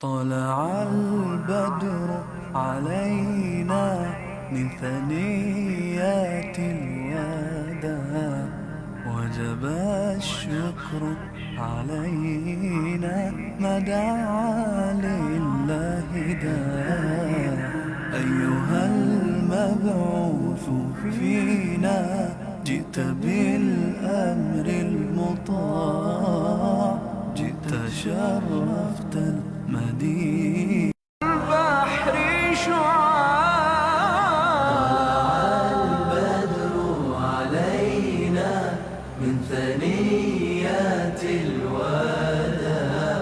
طلع البدر علينا من ثنيات الوداع وجب الشكر علينا ما دعا لله داع أيها المبعوث فينا جئت بالأمر المطاع جئت شرفت المدينة البحر شعاع البدر علينا من ثنيات الوداع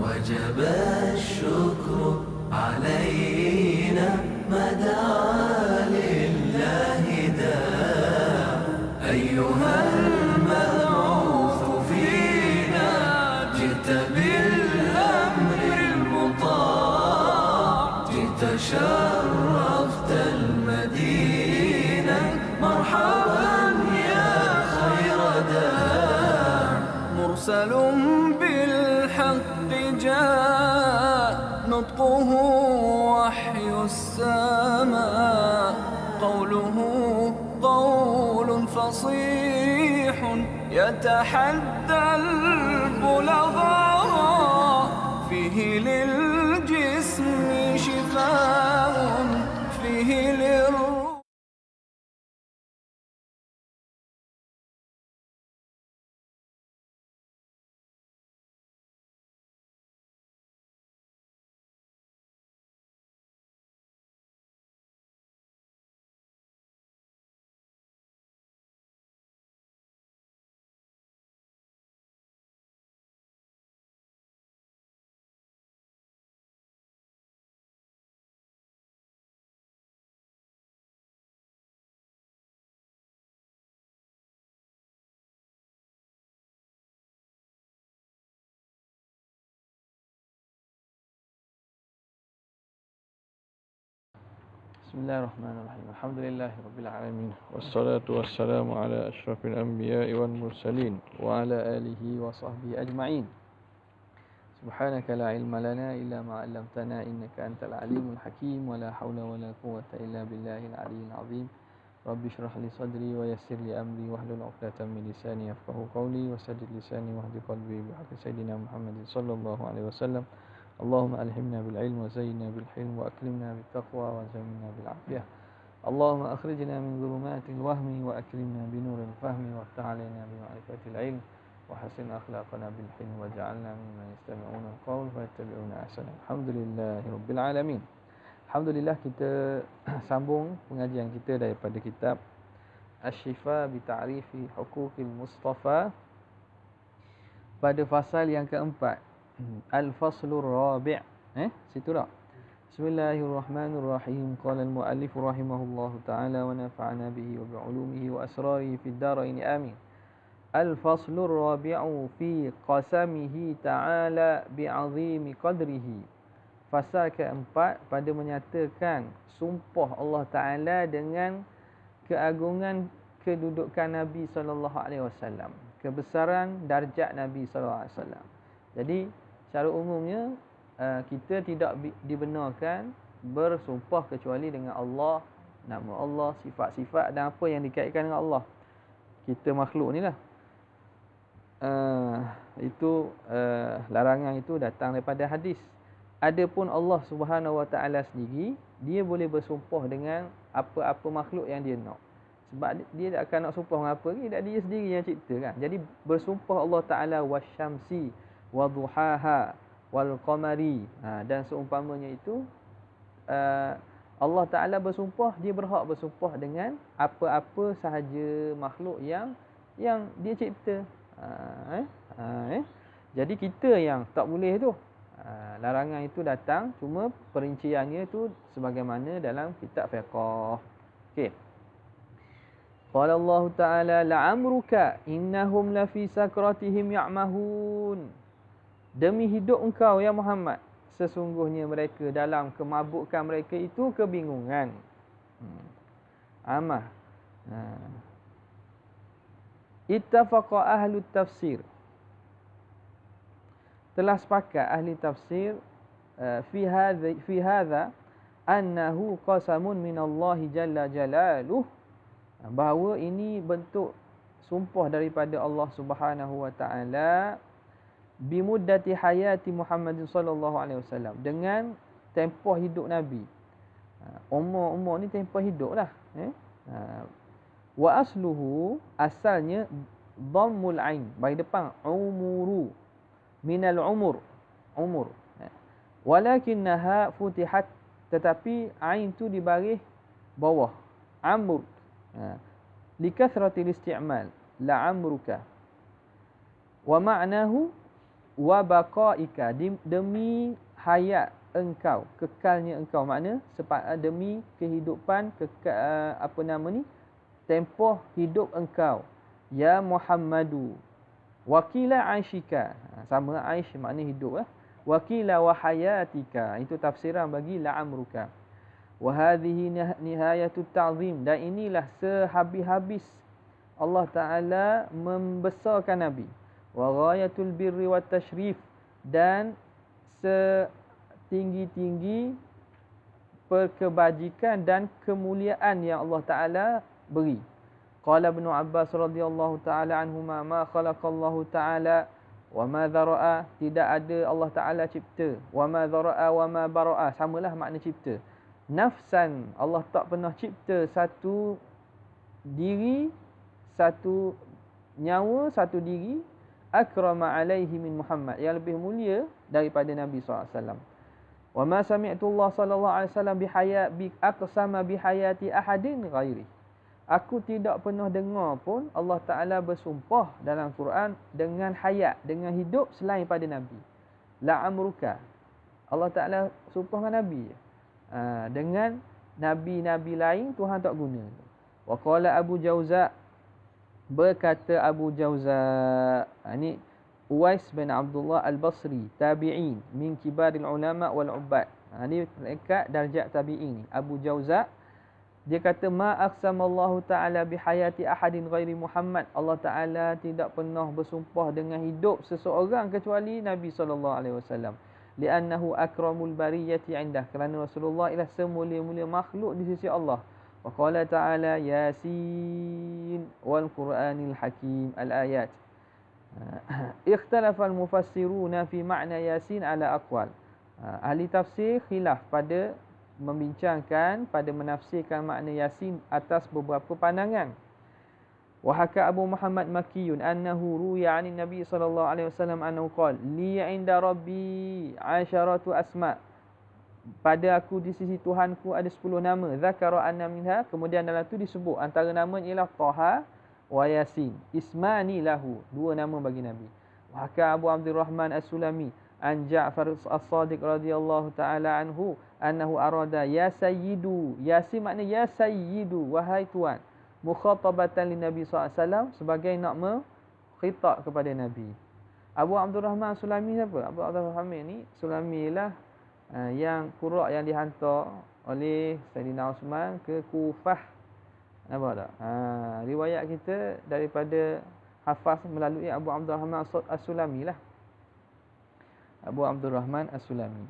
وجب الشكر علينا ما دعا لله داع أيها المبعوث فينا جئت بالأمر المطاع جئت شرفت المدينة مرحبا يا خير داع مرسل بالحق جاء نطقه وحي السماء قوله قول فصيح يتحدى البلغاء فيه للجسم شفاء فيه للروح Bismillahirrahmanirrahim. Alhamdulillahirabbil alamin. Wassalatu wassalamu ala asyrafil anbiya'i wal mursalin wa ala alihi wa sahbihi ajma'in. Subhanaka la ilma lana illa ma 'allamtana innaka antal alimul hakim wa la haula wa la quwwata illa billahil aliyyil azim. Rabbi shrah li sadri wa yassir li amri wahlul 'uqdatam min lisani yafqahu qawli wa saddid lisani wahdi qalbi bi haqqi sayidina Muhammadin sallallahu alaihi wasallam. Allahumma alhimna bil ilm wa zayyinna bil hilm wa akrimna bit taqwa wa zayyinna bil afiyah. Allahumma akhrijna min dhulumatil wahmi wa akrimna bi nuril fahmi wa aftah alaina bi ma'rifatil ilm wa hasin akhlaqana bil hilm wa ja'alna mimman yastami'una al-qawl fa yattabi'una ahsana. Alhamdulillahirabbil alamin. Alhamdulillah, kita sambung pengajian kita daripada kitab Asy-Syifa bi Ta'rifi Huquqil Mustafa pada fasal yang keempat, Al-Faslur Rabi'. Situ tak? Bismillahirrahmanirrahim. Qala al-muallif rahimahullahu ta'ala wa nafa'ana bihi wa bi'ulumihi wa asrarihi fid darain amin. Al-Faslur Rabi'u fi qasamihi ta'ala bi'azimi qadrihi. Fasal keempat pada menyatakan sumpah Allah Ta'ala dengan keagungan kedudukan Nabi SAW, kebesaran darjat Nabi SAW. Jadi secara umumnya kita tidak dibenarkan bersumpah kecuali dengan Allah, nama Allah, sifat-sifat dan apa yang dikaitkan dengan Allah. Kita makhluk ni lah. Itu larangan itu datang daripada hadis. Adapun Allah Subhanahu Wa Taala sendiri, dia boleh bersumpah dengan apa-apa makhluk yang dia nak. Sebab dia tak akan nak sumpah dengan apa lagi, tak dia sendiri yang cipta kan. Jadi bersumpah Allah Taala wasyamsi wa duhaha wal qamari, dan seumpamanya itu, Allah Taala bersumpah, dia berhak bersumpah dengan apa-apa sahaja makhluk yang dia cipta. Jadi kita yang tak boleh tu. Larangan itu datang, cuma perinciannya itu sebagaimana dalam kitab fiqh. Okey. Qala Allah Ta'ala la'amruka innahum lafi sakratihim ya'mahun. Demi hidup engkau ya Muhammad, sesungguhnya mereka dalam kemabukan mereka itu kebingungan. Amah. Ittafaqa ahlu tafsir. Telah sepakat ahli tafsir fi hadza annahu qasamun minallahi jalla jalaluh, bahawa ini bentuk sumpah daripada Allah Subhanahu wa taala bimuddati hayati Muhammad sallallahu alaihi wasallam, dengan tempoh hidup Nabi. Umur ni tempoh hidup lah. Wa asluhu, asalnya dhammul ain, bagi depan umuru, minal umur, umur. Walakinnaha futihat, tetapi ain tu dibaris bawah, amr. Likathratil isti'mal, la amruka. Wa ma'nahu wa baqaika, demi hayat engkau, kekalnya engkau, makna demi kehidupan, tempoh hidup engkau, ya Muhammadu. Wakila aishika, sama aish makna hidup. Wakila wa hayatika, itu tafsiran bagi la amruka. Wa hadhihi nihayatut ta'zim, dan inilah sehabis-habis Allah Ta'ala membesarkan Nabi. Wa ghayatul birri wat tashrif, dan setinggi-tinggi perkebajikan dan kemuliaan yang Allah Ta'ala beri. Qala Ibnu Abbas radhiyallahu ta'ala anhuma, ma khalaqallahu ta'ala wa ma dhara'a, tidak ada Allah Ta'ala cipta, wa ma dhara'a wa ma bara'a, samalah makna cipta. Nafsan, Allah tak pernah cipta satu diri, satu nyawa, satu diri, akrama alaihi min Muhammad, yang lebih mulia daripada Nabi SAW. Wa ma sami'tu Allah sallallahu alaihi wasallam bi aqsama bi hayati ahadin ghairi. Aku tidak pernah dengar pun Allah Ta'ala bersumpah dalam Quran dengan hayat, dengan hidup selain pada Nabi. La amruka, Allah Ta'ala sumpah dengan Nabi. Dengan Nabi-Nabi lain Tuhan tak guna. Wa qala Abu Jauza, berkata Abu Jauza, ini Uwais bin Abdullah Al-Basri, tabi'in, min kibaril ulama wal ubbad. Ini dekat darjat tabi'in ni, Abu Jauza. Dia kata, ma aqsamallahu ta'ala bihayati ahadin ghairi Muhammad. Allah Ta'ala tidak pernah bersumpah dengan hidup seseorang kecuali Nabi SAW. Li'annahu akramul bariyati indah, kerana Rasulullah ialah semulia-mulia makhluk di sisi Allah. Wa qala ta'ala, Yasin wal Qur'anil Hakim, al-ayat. Ikhtalafa al-mufassiruna fi ma'na Yasin ala aqwal. Ahli tafsir khilaf pada membincangkan, pada menafsirkan makna Yasin atas beberapa pandangan. Wa haka Abu Muhammad Makkiyun annahu ruya 'ani Nabi sallallahu alaihi wasallam annahu qala li 'inda rabbi 'asharatu asma'. Pada aku di sisi Tuhanku ada 10 nama. Zakara anna minha, kemudian dalam tu disebut antara namanya ialah Taha wa Yasin. Ismani lahu, 2 nama bagi Nabi. Wa haka Abu Abdurrahman As-Sulami an Ja'far As-Sadiq radhiyallahu ta'ala anhu annahu arada ya sayyidu. Yasin makna ya sayyidu, wahai tuan. Mukhatabatan li Nabi SAW, sebagai nak khitab kepada Nabi. Abu Abdurrahman Sulami siapa? Abu Abdurrahman ni Sulami lah yang Qurra yang dihantar oleh Sayyidina Uthman ke Kufah. Nampak tak? Riwayat kita daripada hafaz melalui Abu Abdurrahman As-Sulami lah. Abu Abdurrahman As-Sulami.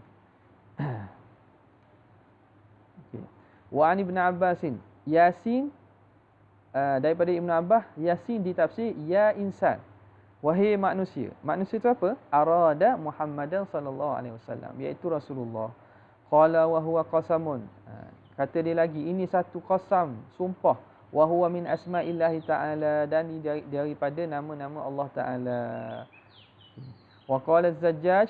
Okay. Wa an Ibn Abbasin, Yasin, daripada Ibn Abbas, Yasin ditafsir ya insan, wahai manusia. Manusia itu apa? Arada Muhammadan sallallahu alaihi wasallam, iaitu Rasulullah. Qala wa huwa qasamun, kata dia lagi, ini satu qasam, sumpah. Wa huwa min asma'illahi ta'ala, dan daripada nama-nama Allah Ta'ala. Wa qala Az-Zajjaj,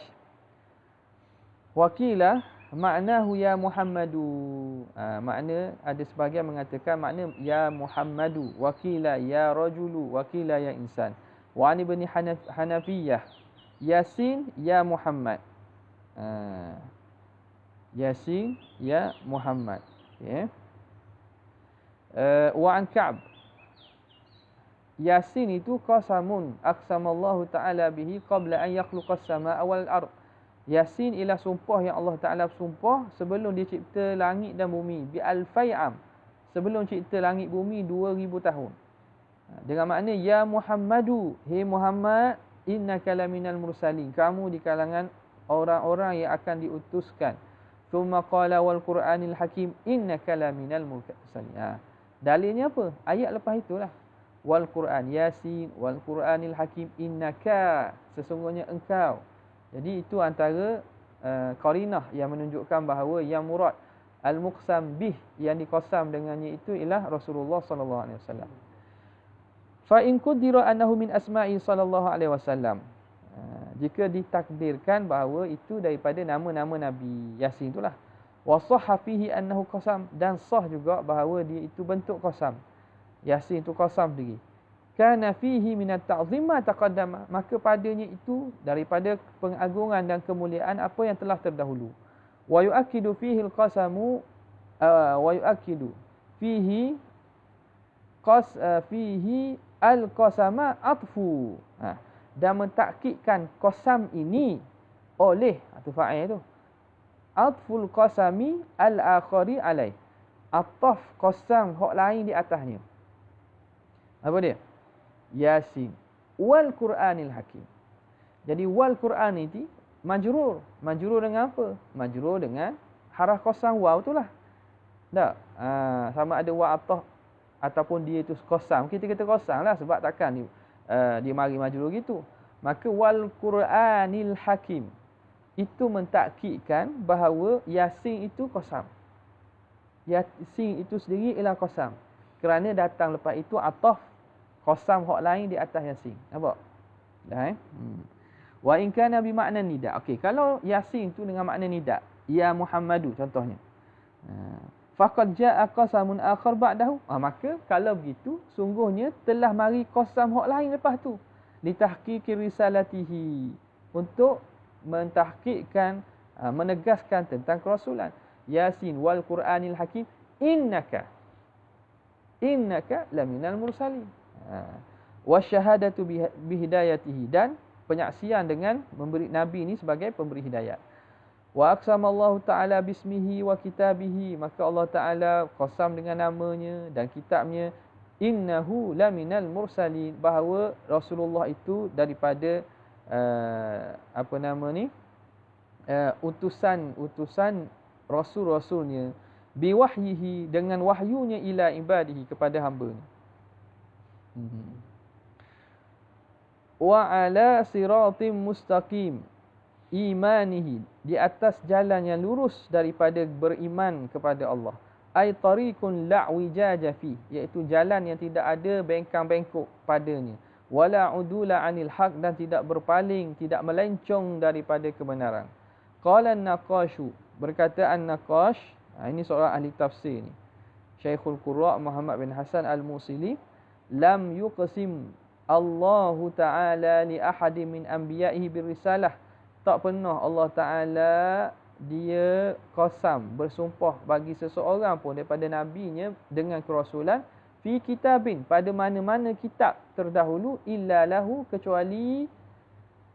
wakila maknahu ya Muhammadu. Makna ada sebahagian mengatakan makna ya Muhammadu, wakila ya rajulu, wakila ya insan. Wa an ibn Hanafiyah, Yasin ya Muhammad. Yasin ya Muhammad. Okay. Wa an Ka'b, Yasin itu qasamun aqsamallahu ta'ala bihi qabla an yakhluqas samaa wal ard. Yasin ialah sumpah yang Allah Ta'ala sumpah sebelum dia cipta langit dan bumi. Bi alfai am, sebelum cipta langit bumi 2000 tahun. Dengan makna ya Muhammadu, hey Muhammad, innaka laminal mursalin, kamu di kalangan orang-orang yang akan diutuskan. Tsumma qala wal Qur'anil Hakim innaka laminal mursalin. Dalilnya apa? Ayat lepas itulah. Wal Qur'an Yasin wal Qur'anil Hakim innaka, sesungguhnya engkau. Jadi itu antara qarinah yang menunjukkan bahawa yang murad al-muqsam bih, yang diqasam dengannya itu ialah Rasulullah sallallahu alaihi wasallam. Fa in qudira annahu min asma'i sallallahu alaihi wasallam. Jika ditakdirkan bahawa itu daripada nama-nama Nabi Yasin itulah. Wa sahha fihi annahu qasam, dan sah juga bahawa dia itu bentuk qasam. Yasin itu qasam sendiri. Kana fihi min at-ta'zim ma taqaddama, maka padanya itu daripada pengagungan dan kemuliaan apa yang telah terdahulu. Wa yu'akkidu fihi al-qasamu wa yu'akkidu fihi fihi al-qasama atfu. Dan mentakkidkan qasam ini oleh atau fa'il tu atful qasami al-akhari alaih, ataf qasam hak lain di atasnya. Apa dia? Yasin wal Qur'anil Hakim. Jadi wal Qur'an ini majrur. Majrur dengan apa? Majrur dengan haraf qasam waw itulah. Tak? Sama ada wa ataf ataupun dia itu qasam. Kita kata qasam lah sebab takkan dia mari majrur gitu. Maka wal Qur'anil Hakim itu mentakkidkan bahawa Yasin itu qasam. Yasin itu sendiri ialah qasam. Kerana datang lepas itu ataf qasam hak lain di atas Yasin. Nampak? Dah Wa in kana bi makna nida. Okey, kalau Yasin itu dengan makna nida, ya Muhammadu contohnya. Faqad jaa qasamun akhar ba'dahu. Maka kalau begitu sungguhnya telah mari qasam hak lain lepas tu. Litahqiqi risalatihi, untuk mentahqiqkan, menegaskan tentang kerasulan. Yasin wal Qur'anil Hakim innaka laminal mursalin. Wa syahadatu bihidayatihi, dan penyaksian dengan memberi Nabi ini sebagai pemberi hidayat. Wa aqsamallahu ta'ala bismihi wa kitabihi, maka Allah Ta'ala qasam dengan namanya dan kitabnya, innahu laminal mursalin, bahawa Rasulullah itu daripada utusan rasul-rasulnya, biwahyihi, dengan wahyunya, ila ibadihi, kepada hamba-Nya. Wa ala siratim mustaqim imanihi, di atas jalan yang lurus daripada beriman kepada Allah. Ay tariqun la wijaja fi, iaitu jalan yang tidak ada bengkang-bengkok padanya. Wala udula anil haq, dan tidak berpaling, tidak melencong daripada kebenaran. Qala an-Naqashu, berkata an-Naqash, ini seorang ahli tafsir ni, Syekhul Qurra Muhammad bin Hasan Al-Musili, lam yuqsim Allahu Ta'ala li ahadin min anbiya'ihi birrisalah, tak pernah Allah Ta'ala dia qasam, bersumpah bagi seseorang pun daripada nabinya dengan kerasulan, fi kitabin, pada mana-mana kitab terdahulu, illa lahu, kecuali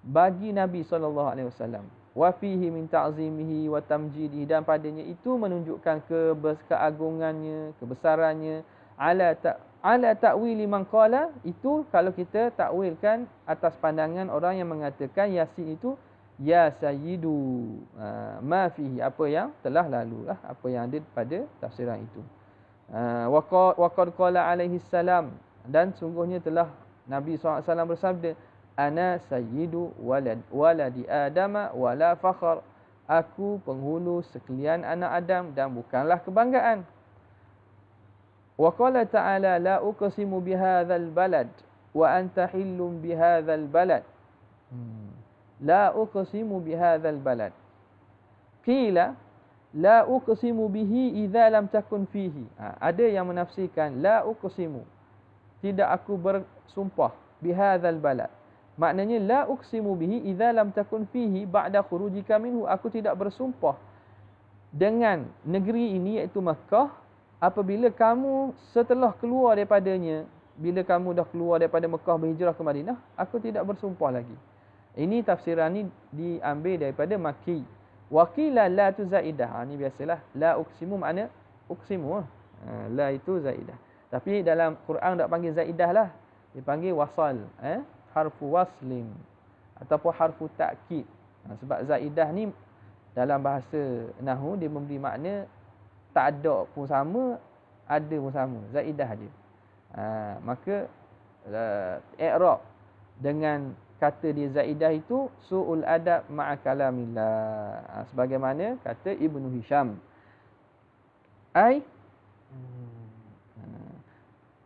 bagi Nabi SAW. Wa fihi min ta'zimihi wa tamjidihi, dan padanya itu menunjukkan keagungannya, kebesarannya. Ala ta'wili man qala, itu kalau kita takwilkan atas pandangan orang yang mengatakan Yasin itu ya sayyidu ma fihi, apa yang telah lalu lah, apa yang ada pada tafsiran itu. Wa qad qala alaihi salam, dan sungguhnya telah Nabi SAW bersabda, ana sayyidu waladi adama wala fakhr, aku penghulu sekalian anak Adam dan bukanlah kebanggaan. Wa qala ta'ala la uqsimu bihadzal balad wa anta hillum bihadzal balad. La uqsimu bihadzal balad. Qila la uqsimu bihi idza lam takun fihi. Ada yang menafsirkan la uqsimu, tidak aku bersumpah, bihadzal balad. Maknanya la uqsimu bihi idza lam takun fihi ba'da khurujika minhu, aku tidak bersumpah dengan negeri ini iaitu Makkah apabila kamu setelah keluar daripadanya. Bila kamu dah keluar daripada Mekah berhijrah ke Madinah, aku tidak bersumpah lagi. Ini tafsiran ni diambil daripada Makki. Wa qila la tu zaidah. Ni biasalah, la uqsimu makna uqsimu. La itu zaidah. Tapi dalam Quran tak panggil zaidah lah. Dipanggil wasal, harfu waslin ataupun harfu ta'kid. Sebab zaidah ni dalam bahasa nahwu dia memberi makna tak ada pun sama, ada pun sama. Zaidah dia. Maka i'rab dengan kata dia zaidah itu su'ul adab ma'a kalamillah. Sebagaimana kata Ibnu Hisham.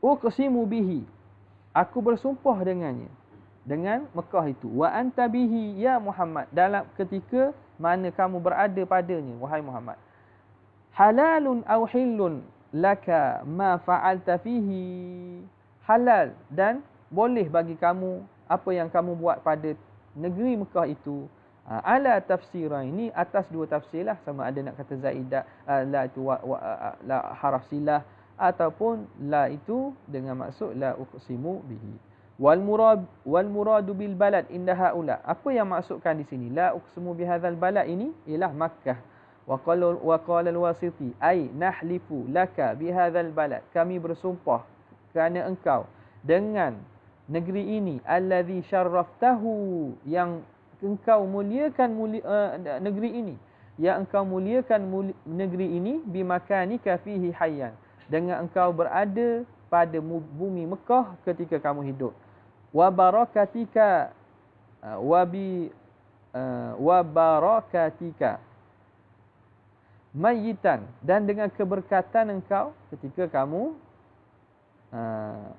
Uqsimu bihi. Aku bersumpah dengannya. Dengan Mekah itu. Wa anta bihi ya Muhammad. Dalam ketika mana kamu berada padanya, wahai Muhammad. Halalun aw hillun laka ma fa'alta fihi. Halal dan boleh bagi kamu apa yang kamu buat pada negeri Mekah itu. Ala tafsirah ini atas dua tafsir lah, sama ada nak kata zaidah la itu la haraf silah ataupun la itu dengan maksud la uqsimu bihi. Wal muradu bil balad inda haula. Apa yang maksudkan di sini la uqsimu bihadzal balad ini ialah Makkah. Wa qala al-Wasiti ay nahlifu laka bihadzal balad. Kami bersumpah kerana engkau dengan negeri ini allazi syarraftahu, yang engkau muliakan negeri ini, yang engkau muliakan negeri ini bimakanika fihi hayyan, dengan engkau berada pada bumi Mekah ketika kamu hidup. Wa barakatika wa barakatika mayitan, dan dengan keberkatan engkau ketika kamu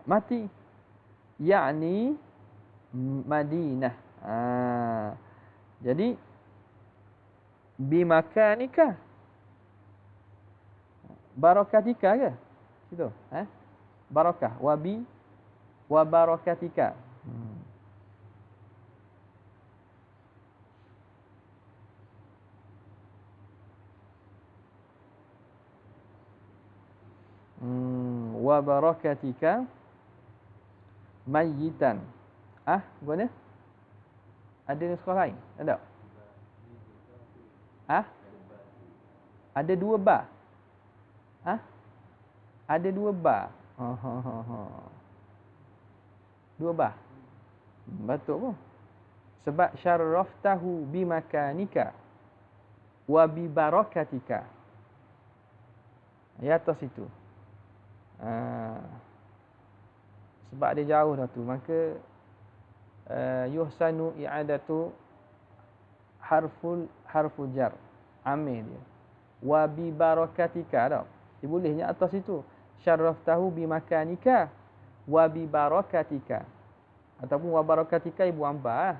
mati, yakni Madinah. Jadi bimakanika barakatika ke? Gitu, barakah wa barakatika. Wa barakatika mayitan. Mana? Ada nuskah lain? Ada? Ada dua ba. Ada dua ba. Dua ba. Betul pun. Sebab syarraftahu bimakanika wa bibarakatika. Ya, atas itu. Sebab dia jauh dah tu, maka yuhsanu i'adatu harful jar, amil dia. Wa bi barakatika dah. Dia bolehnya atas itu. Syarraftahu bi makanika wa bi barakatika. Ataupun wa barakatika ibu amba.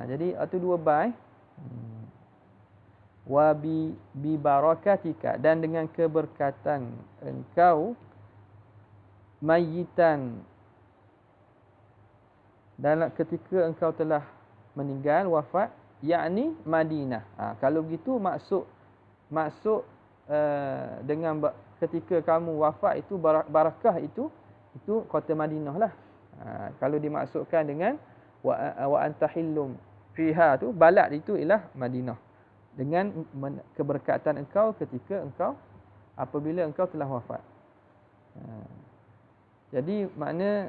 Jadi itu dua ba. Wa bi barakatika, dan dengan keberkatan engkau mayitan, dalam ketika engkau telah meninggal, wafat, yakni Madinah. Kalau begitu maksud dengan ketika kamu wafat itu barakah itu kota Madinah lah. Kalau dimaksudkan dengan wa antahillum fiha tu, balad itu ialah Madinah, dengan keberkatan engkau ketika engkau apabila engkau telah wafat. Jadi makna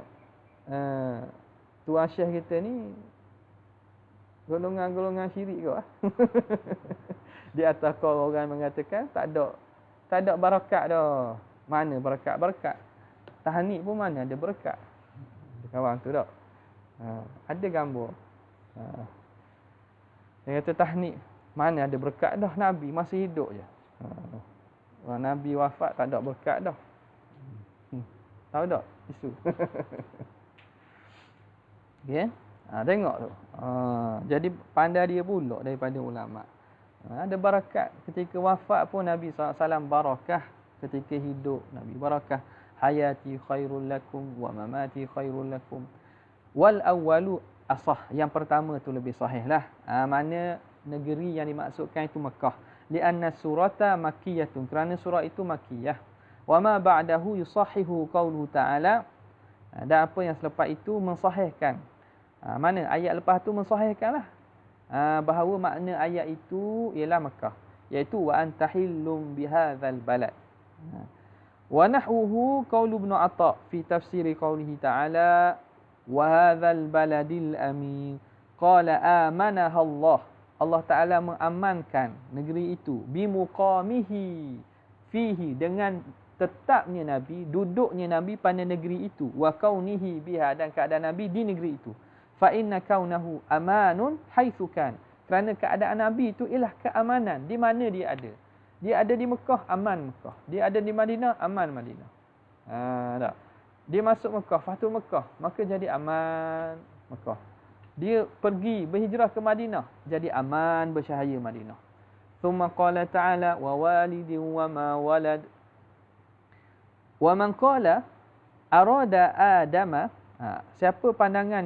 Tuan Syekh kita ni golongan-golongan syirik ke? Di atas kau orang mengatakan tak ada barakat dah. Mana barakat? Barakat tahnik pun mana ada barakat. Kawan tu tak? Ada gambar. Dia kata tahnik mana ada berkat dah, Nabi masih hidup je. Nabi wafat tak ada berkat dah. Tahu tak isu? Okay? Tengok tu. Jadi pandai dia pula daripada ulama. Ada barakat ketika wafat pun Nabi SAW barakah, ketika hidup Nabi barakah. Hayati khairul lakum wa mamati khairul lakum. Wal awwalu asah. Yang pertama tu lebih sahih lah. Mana negeri yang dimaksudkan itu Mekah. Lianna surata makkiyatun. Kerana surah itu makkiyah. Wa ma ba'dahu yusahihu qawluhu ta'ala. Dan apa yang selepas itu mensahihkan. Mana ayat lepas tu mensahihkan lah. Bahawa makna ayat itu ialah Mekah. Iaitu wa antahillum bihadzal balad. Wa nahwuhu qawlu Ibn Atta fi tafsiri qawlihi ta'ala wa hadzal baladil amin qala amanaha Allah. Allah Ta'ala mengamankan negeri itu. Bimuqamihi fihi, dengan tetapnya Nabi, duduknya Nabi pada negeri itu. Wa kaunihi biha, dan keadaan Nabi di negeri itu. Fa inna kaunahu amanun haitsu kan. Kerana keadaan Nabi itu ialah keamanan di mana dia ada. Dia ada di Mekah, aman Mekah. Dia ada di Madinah, aman Madinah. Tak. Dia masuk Mekah, Fathul Mekah, maka jadi aman Mekah. Dia pergi berhijrah ke Madinah, jadi aman bercahaya Madinah. Thumma qala ta'ala wa walidin wa ma walad. Wa man qala arada adama, siapa pandangan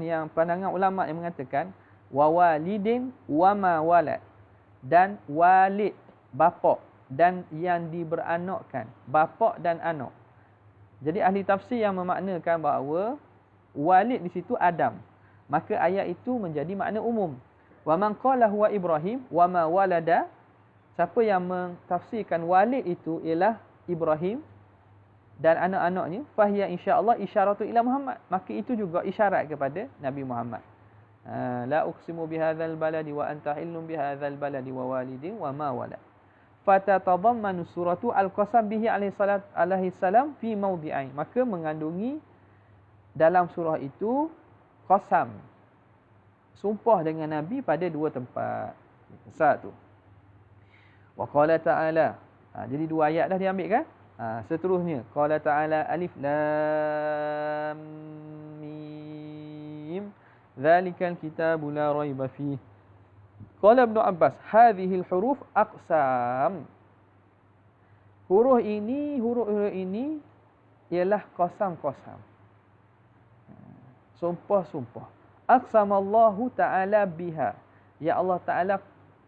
ulama yang mengatakan wa walidin wa ma walad, dan walid bapa dan yang diberanakkan, bapa dan anak. Jadi ahli tafsir yang memaknakan bahawa walid di situ Adam, maka ayat itu menjadi makna umum. Wa man qala huwa Ibrahim wa ma walada, siapa yang mentafsirkan walid itu ialah Ibrahim dan anak-anaknya, fahiya insya-Allah isyaratu ila Muhammad, maka itu juga isyarat kepada Nabi Muhammad. La uqsimu bihadzal baladi wa anta hillun bihadzal baladi wa walidin wa ma walad. Fatatadammanu suratu al-qasam bihi alaihi salam fi mawdi'ain, maka mengandungi dalam surah itu qasam, sumpah dengan Nabi pada dua tempat. Satu, wa qala ta'ala, jadi dua ayat dah diambil kan. Seterusnya qala ta'ala alif lam mim dzalikal kitabu la raiba fihi. Qala Ibnu Abbas hadhil huruf aqsam, huruf ini ialah qasam-qasam, sumpah-sumpah. Aqsamallahu ta'ala biha, ya Allah Ta'ala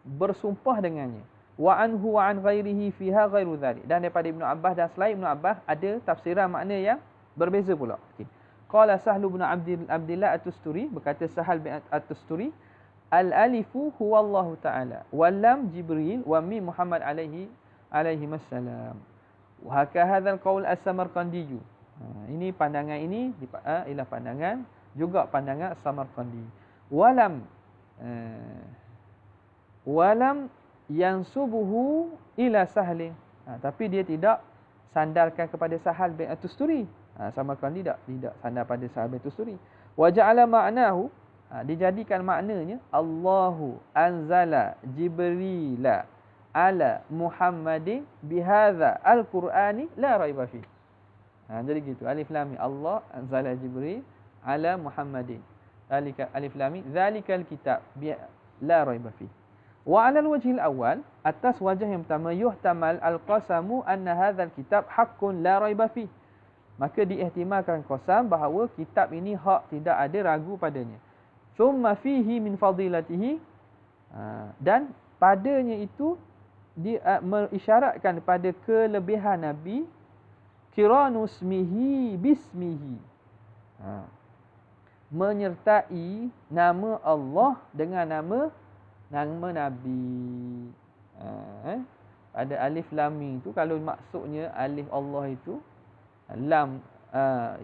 bersumpah dengannya. Wa anhu wa an ghairihi fiha ghairu dhalik, dan daripada Ibnu Abbas dan selain Ibnu Abbas ada tafsiran makna yang berbeza pula. Qala Sahlu bin Abdillah At-Tusturi, berkata Sahal bin At-Tusturi, al-alifu huwa Allah Ta'ala, wal lam Jibril, wa mim Muhammad alaihi wassalam. Wa haka hadzal qaul as-Samarqandi. Ini pandangan ini ialah pandangan juga pandangan Samarqandi. Walam yansubuhu ila Sahlin, tapi dia tidak sandarkan kepada Sahal bin At-Tusturi. Samarqandi tidak sandar pada Sahal bin At-Tusturi. Wa ja'ala ma'nahu, dijadikan maknanya Allahu anzala Jibrila ala Muhammadin bihadza al-Qur'ani la raiba fi. Jadi gitu, alif lam mim, Allah anzala Jibril ala Muhammadin, zalika alif lam mim zalikal kitab la raiba fi. Wa 'ala al-wajh al-awwal, atas wajah yang pertama, yuhtamal al-qasamu anna hadzal kitab haqqun la raiba fi, maka diihtimalkan qasam bahawa kitab ini hak, tidak ada ragu padanya. Thumma fihi min fadilatihi, dan padanya itu mengisyaratkan pada kelebihan Nabi. Kiranusmihi bismihi, menyertai nama Allah dengan nama Nabi. Ada alif lam mim itu, kalau maksudnya alif Allah itu, lam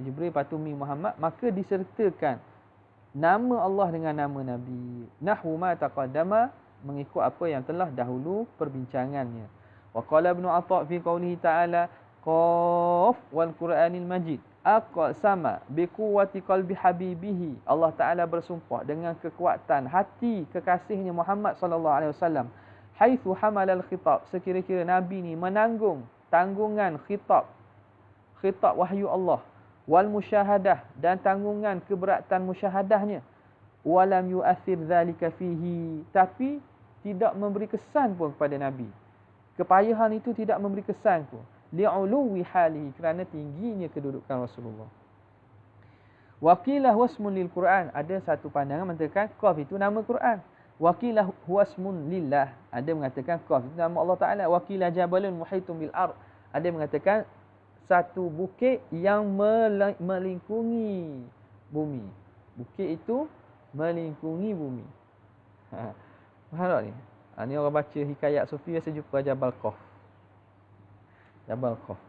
Jibril, patu mim Muhammad, maka disertakan nama Allah dengan nama Nabi. Nahwu ma taqaddama, mengikut apa yang telah dahulu perbincangannya. Wa qala Ibnu Atha fi qoulihi ta'ala Qaf wal Qur'anil Majid, aqsama bi quwwati qalbi habibihi, Allah Ta'ala bersumpah dengan kekuatan hati kekasihnya Muhammad sallallahu alaihi wasallam. Haitsu hamalal khitab, sekira-kira Nabi ni menanggung tanggungan khitab wahyu Allah, wal musyahadah, dan tanggungan keberatan musyahadahnya. Walam yu'athir dzalika fihi, tapi tidak memberi kesan pun kepada Nabi. Kepayahan itu tidak memberi kesan pun. Li'uluwi halihi, kerana tingginya kedudukan Rasulullah. Waqilah wasmun lil Quran, ada satu pandangan mengatakan qaf itu nama Quran. Waqilah wasmun lillah, ada mengatakan qaf itu nama Allah Ta'ala. Waqilah jabalun muhitun bil ard, ada mengatakan satu bukit yang melingkungi bumi. Bukit itu melingkungi bumi. Faham tak ni? Ni orang baca hikayat Sufi biasa jumpa Jabal Qaf. Jabal Qaf.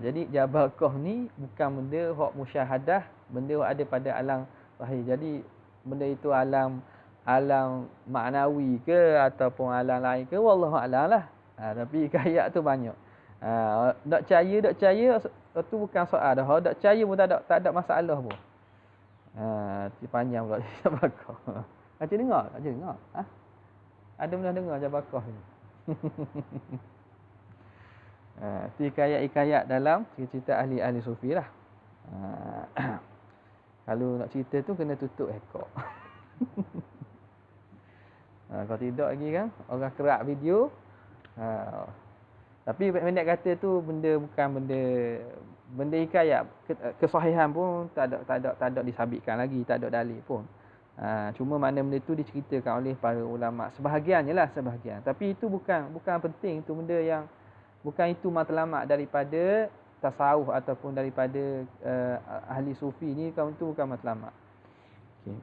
Jadi Jabal Qaf ni bukan benda hak musyahadah, benda hak ada pada alam zahir. Jadi benda itu alam alam maknawi ke ataupun alam lain ke, wallahu a'lam lah. Tapi hikayat tu banyak. Tak percaya tu bukan soal dah. Tak percaya pun tak ada masalah pun. Panjang pula Jabakah. Macam dengar? Tak dengar. Ada pernah dengar Jabakah ni? Hikayat-hikayat dalam cerita ahli-ahli sufi lah. Kalau nak cerita tu kena tutup ekor. Kalau tidak lagi kan orang kerak video. Tapi pendek kata tu bukan benda hikayat, kesahihan pun tak ada disabitkan lagi, tak ada dalil pun. Cuma makna benda tu diceritakan oleh para ulama, sebahagiannya lah, sebahagian. Tapi itu bukan penting, itu benda yang bukan itu matlamat daripada tasawuf ataupun daripada ahli sufi ni, itu bukan matlamat. Okey.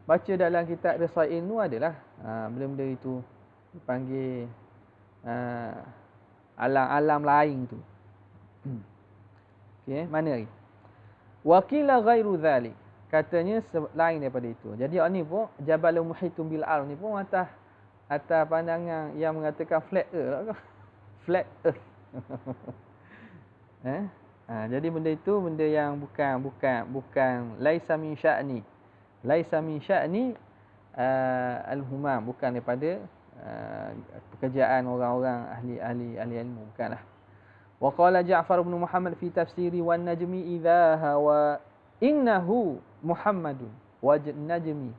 Baca dalam kitab Risail tu adalah benda-benda itu dipanggil alam-alam lain tu. Okey, mana lagi? Waqila ghairu dzalik. Katanya lain daripada itu. Jadi ni pun Jabalul Muhitum bil Ard ni pun atas pandangan yang mengatakan flat earth. Flat earth. Jadi benda itu benda yang bukan laisa min sya'ni. Laisa min sya'ni al-humam, bukan daripada pekerjaan orang-orang ahli ilmu, bukanlah. Wa qala Ja'far bin Muhammad fi tafsiri wan najmi idza hawa innahu Muhammadun wa najmi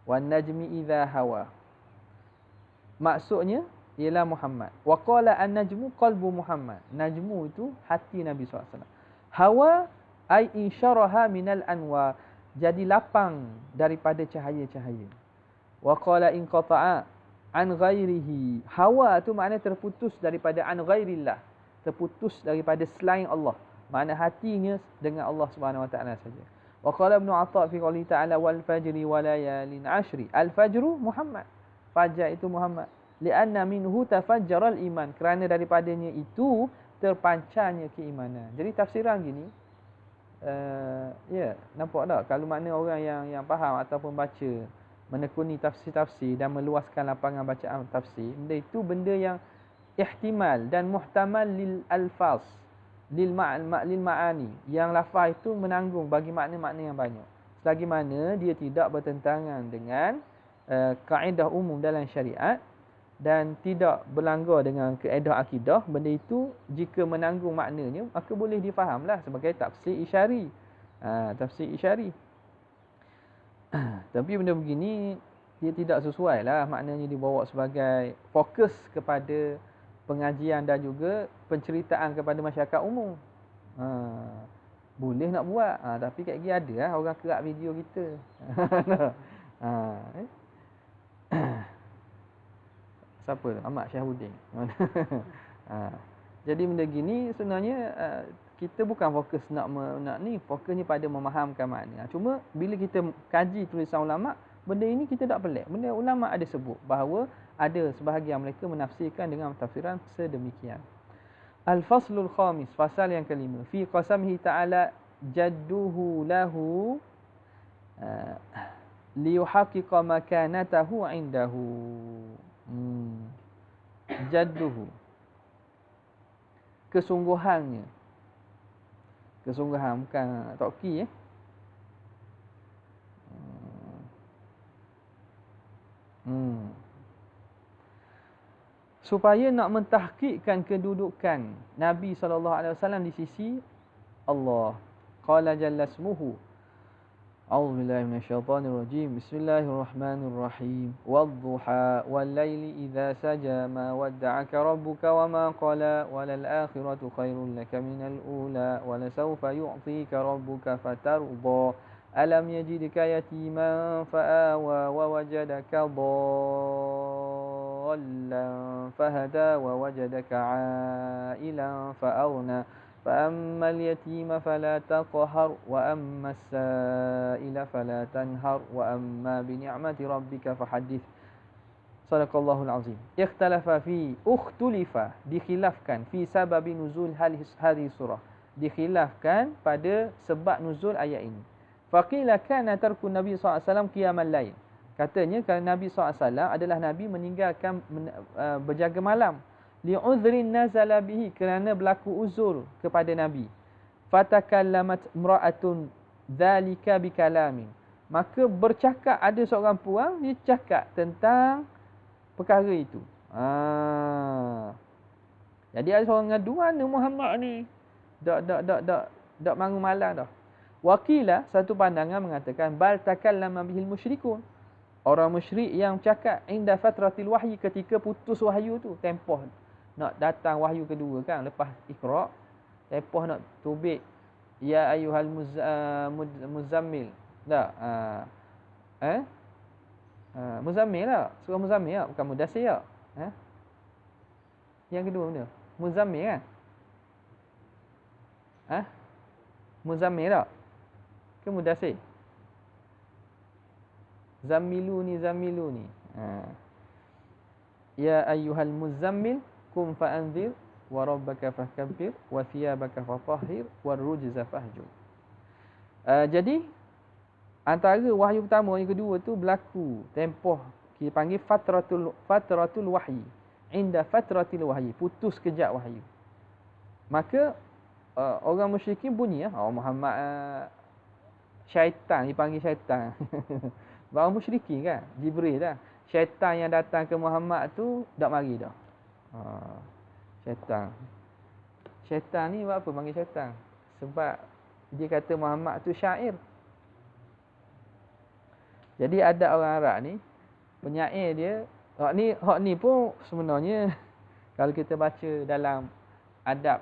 wan najmi idza hawa. Maksudnya ialah Muhammad. Wa qala an-najmu qalbu Muhammad. Najmu itu hati Nabi SAW. Hawa ai insyaraha minal anwa, jadi lapang daripada cahaya-cahaya. Wa qala in qata'a an ghairihi. Hawa tu makna terputus daripada an ghairillah, terputus daripada selain Allah. Makna hatinya dengan Allah Subhanahu Wa Taala saja. Wa qala Ibn Atha fi qouli ta'ala wal fajri wa layalin ashri. Al fajru Muhammad. Fajar itu Muhammad. Li'anna minhu tafajjaral iman. Kerana daripadanya itu terpancarnya keimanan. Jadi tafsiran gini, nampak tak? Kalau makna orang yang faham ataupun baca, menekuni tafsir-tafsir dan meluaskan lapangan bacaan tafsir, benda itu benda yang ihtimal dan muhtamal lil alfaz, lil ma'ani, yang lafaz itu menanggung bagi makna-makna yang banyak. Selagi mana dia tidak bertentangan dengan kaedah umum dalam syariat dan tidak berlanggar dengan kaedah akidah, benda itu jika menanggung maknanya maka boleh difahamlah sebagai tafsir isyari. Tafsir isyari. Tapi benda begini dia tidak sesuai lah, maknanya dibawa sebagai fokus kepada pengajian dan juga penceritaan kepada masyarakat umum. Boleh nak buat, tapi kat gigi ada lah orang kerak video kita. Siapa tu? Ahmad Syahuddin. Jadi benda gini sebenarnya kita bukan fokus nak ni, fokusnya pada memahamkan makna. Cuma bila kita kaji tulisan ulama, benda ini kita tak pelik. Benda ulama ada sebut bahawa ada sebahagian mereka menafsirkan dengan tafsiran sedemikian. Al-faslul khamis, fasal yang kelima, fi qasamihi ta'ala jadduhu lahu liyuhaqqiqa makanatahu indahu. Jadduhu, kesungguhannya. Kesungguhan bukan toki supaya nak mentahqiqkan kedudukan Nabi SAW di sisi Allah. Qala jalla ismuhu. A'udzu billahi minasyaitonir rajim. Bismillahirrahmanirrahim. Wadduha wal laili idza saja ma wadda'aka rabbuka wama qala walal akhiratu khairul laka minal ula wala sawfa yu'tika rabbuka fatarda. Alam yajidka yatiman fa'awa wa wajadaka dhallan fahada wa wajadaka 'ailan fa'aghna. فأما اليتيم فلا تقهر وأما السائل فلا تنهر وأما بنعمة ربك فحدث. صدق الله العظيم. اختلف dikhilafkan fi sababi nuzul hadhihi surah. Dikhilafkan pada sebab nuzul ayat ini. Faqila kana tarku Nabi SAW qiyamal lail. Katanya kalau Nabi SAW adalah Nabi meninggalkan berjaga malam. Li'udhrin nazala bihi, kerana berlaku uzur kepada Nabi. Fatakallamat imra'atun dhalika bikalamin. Maka bercakap, ada seorang puang, dia cakap tentang perkara itu. Jadi ada seorang ngadu, mana Muhammad ni? Dak mangu malam dah. Wakila, satu pandangan mengatakan, bal takallama bihil musyrikun. Orang musyrik yang cakap inda fatratil wahyi, ketika putus wahyu tu, tempoh nak datang wahyu kedua kan, lepas Iqra, tempoh nak tubik ya ayyuhal muzammil. Tak. Muzammil lah. Surah Muzammil lah. Bukan Mudassir lah. Yang kedua benda. Muzammil kan? Muzammil tak? Ke Mudassir? Zammiluni. Ya ayyuhal muzammil kum fa'anzir wa rabbaka fakabbir wa thiyabaka fatahhir wa rujza fahjur. Jadi antara wahyu pertama yang kedua tu berlaku tempoh kita panggil fatratul wahyi. Inda fatratil wahyi, putus kejap wahyu. Maka orang musyrikin bunyi Muhammad syaitan, dipanggil syaitan. Orang musyrikin kan, Jibril dah. Syaitan yang datang ke Muhammad tu tak mari dah. Syaitan ni buat apa panggil syaitan? Sebab dia kata Muhammad tu syair. Jadi ada orang Arab ni, penyair dia, hak ni pun sebenarnya kalau kita baca dalam adab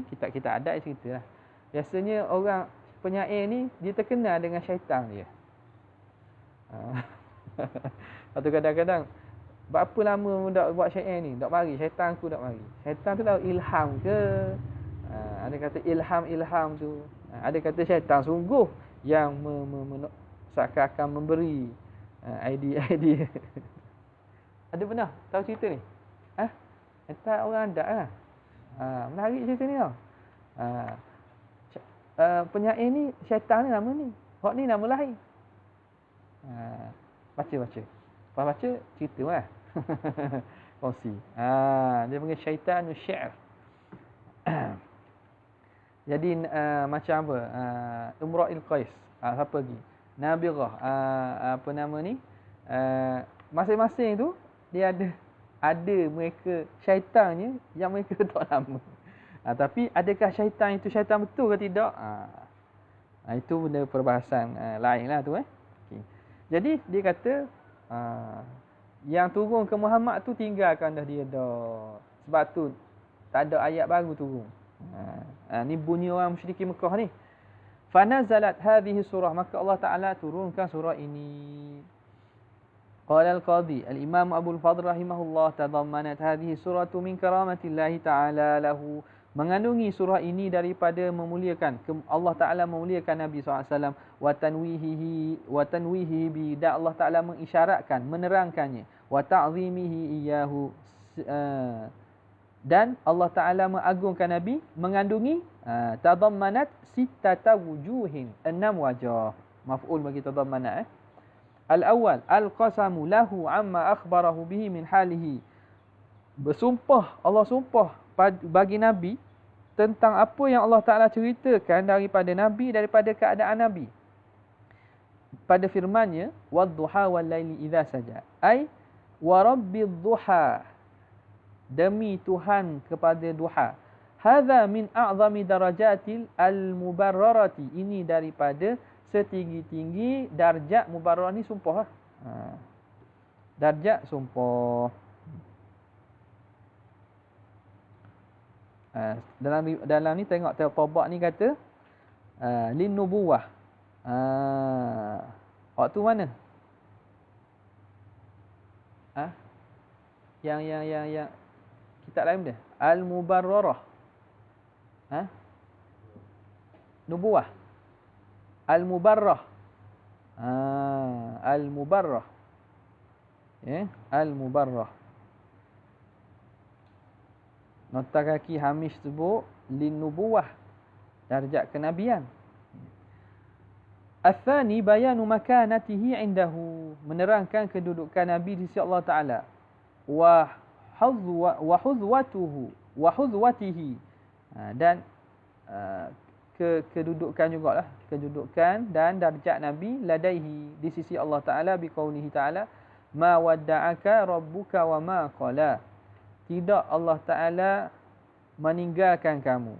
kitab-kitab adab ceritalah. Biasanya orang penyair ni dia terkenal dengan syaitan dia. Atau kadang-kadang berapa lama dak buat syair ni, dak mari syaitan aku dak mari. Syaitan tu dah ilham ke? Ada kata ilham tu. Ada kata syaitan sungguh yang seakan-akan memberi idea. Ada pernah tahu cerita ni? Entah orang ada lah. Menarik cerita ni tau. Penyair ni, syaitan ni nama ni. Hak ni nama lain. Baca. Lepas baca, cerita lah. Kongsi. Dia panggil syaitanus syair. Jadi macam apa? Umra'il Qais. Siapa lagi? Nabirah. Apa nama ni? Masing-masing tu dia ada mereka syaitannya yang mereka tak nama. Tapi adakah syaitan itu syaitan betul ke tidak? Itu benda perbahasan lain lah tu. Okay. Jadi dia kata yang turun ke Muhammad tu tinggalkan dah dia dah. Sebab tu tak ada ayat baru turun. Ni bunyi orang musyrikin Mekah ni. Fanazalat hadhihi surah, maka Allah Taala turunkan surah ini. Qala al-Qadhi al-Imam Abu al-Fadl rahimahullah, tadammanat hadhihi suratu min karamatillahi ta'ala lahu. Mengandungi surah ini daripada memuliakan Allah Taala, memuliakan Nabi SAW, wa tanwihi bi, dan Allah Taala mengisyaratkan, menerangkannya, wa ta'zimihi iyyahu, dan Allah Taala mengagungkan Nabi. Mengandungi tadammanat sittata wujuhin, 6 wajah. Maf'ul bagi tadammanat. Al-awwal al-qasamu lahu amma akhbarahu bihi min halihi. Bersumpah, Allah sumpah bagi Nabi tentang apa yang Allah Ta'ala ceritakan daripada Nabi, daripada keadaan Nabi. Pada firman-Nya, wad-duha wal-laili idza saja. Ai wa rabbidh duha, demi Tuhan kepada duha. Hadza min a'zami darajatil al-mubarrarati. Ini daripada setinggi-tinggi darjat mubarrarah ni sumpah lah. Darjat sumpah. Dalam ni tengok Taubah ni kata lin nubuwah. Waktu mana? Yang kitab lain dia. Al-Mubarrarah. Nubuwah. Al-Mubarrah. Al-Mubarrah. Al-Mubarrah. Nota kaki Hamish sebut lin nubuwah, darjat kenabian. Athani bayanu makanatihi indahu, menerangkan kedudukan Nabi di sisi Allah Taala. Wa huzwatihi, dan kedudukan jugalah, kedudukan dan darjat Nabi ladaihi, di sisi Allah Taala, biqaulihi Taala ma wadda'aka rabbuka wa ma qala. Tidak Allah Taala meninggalkan kamu,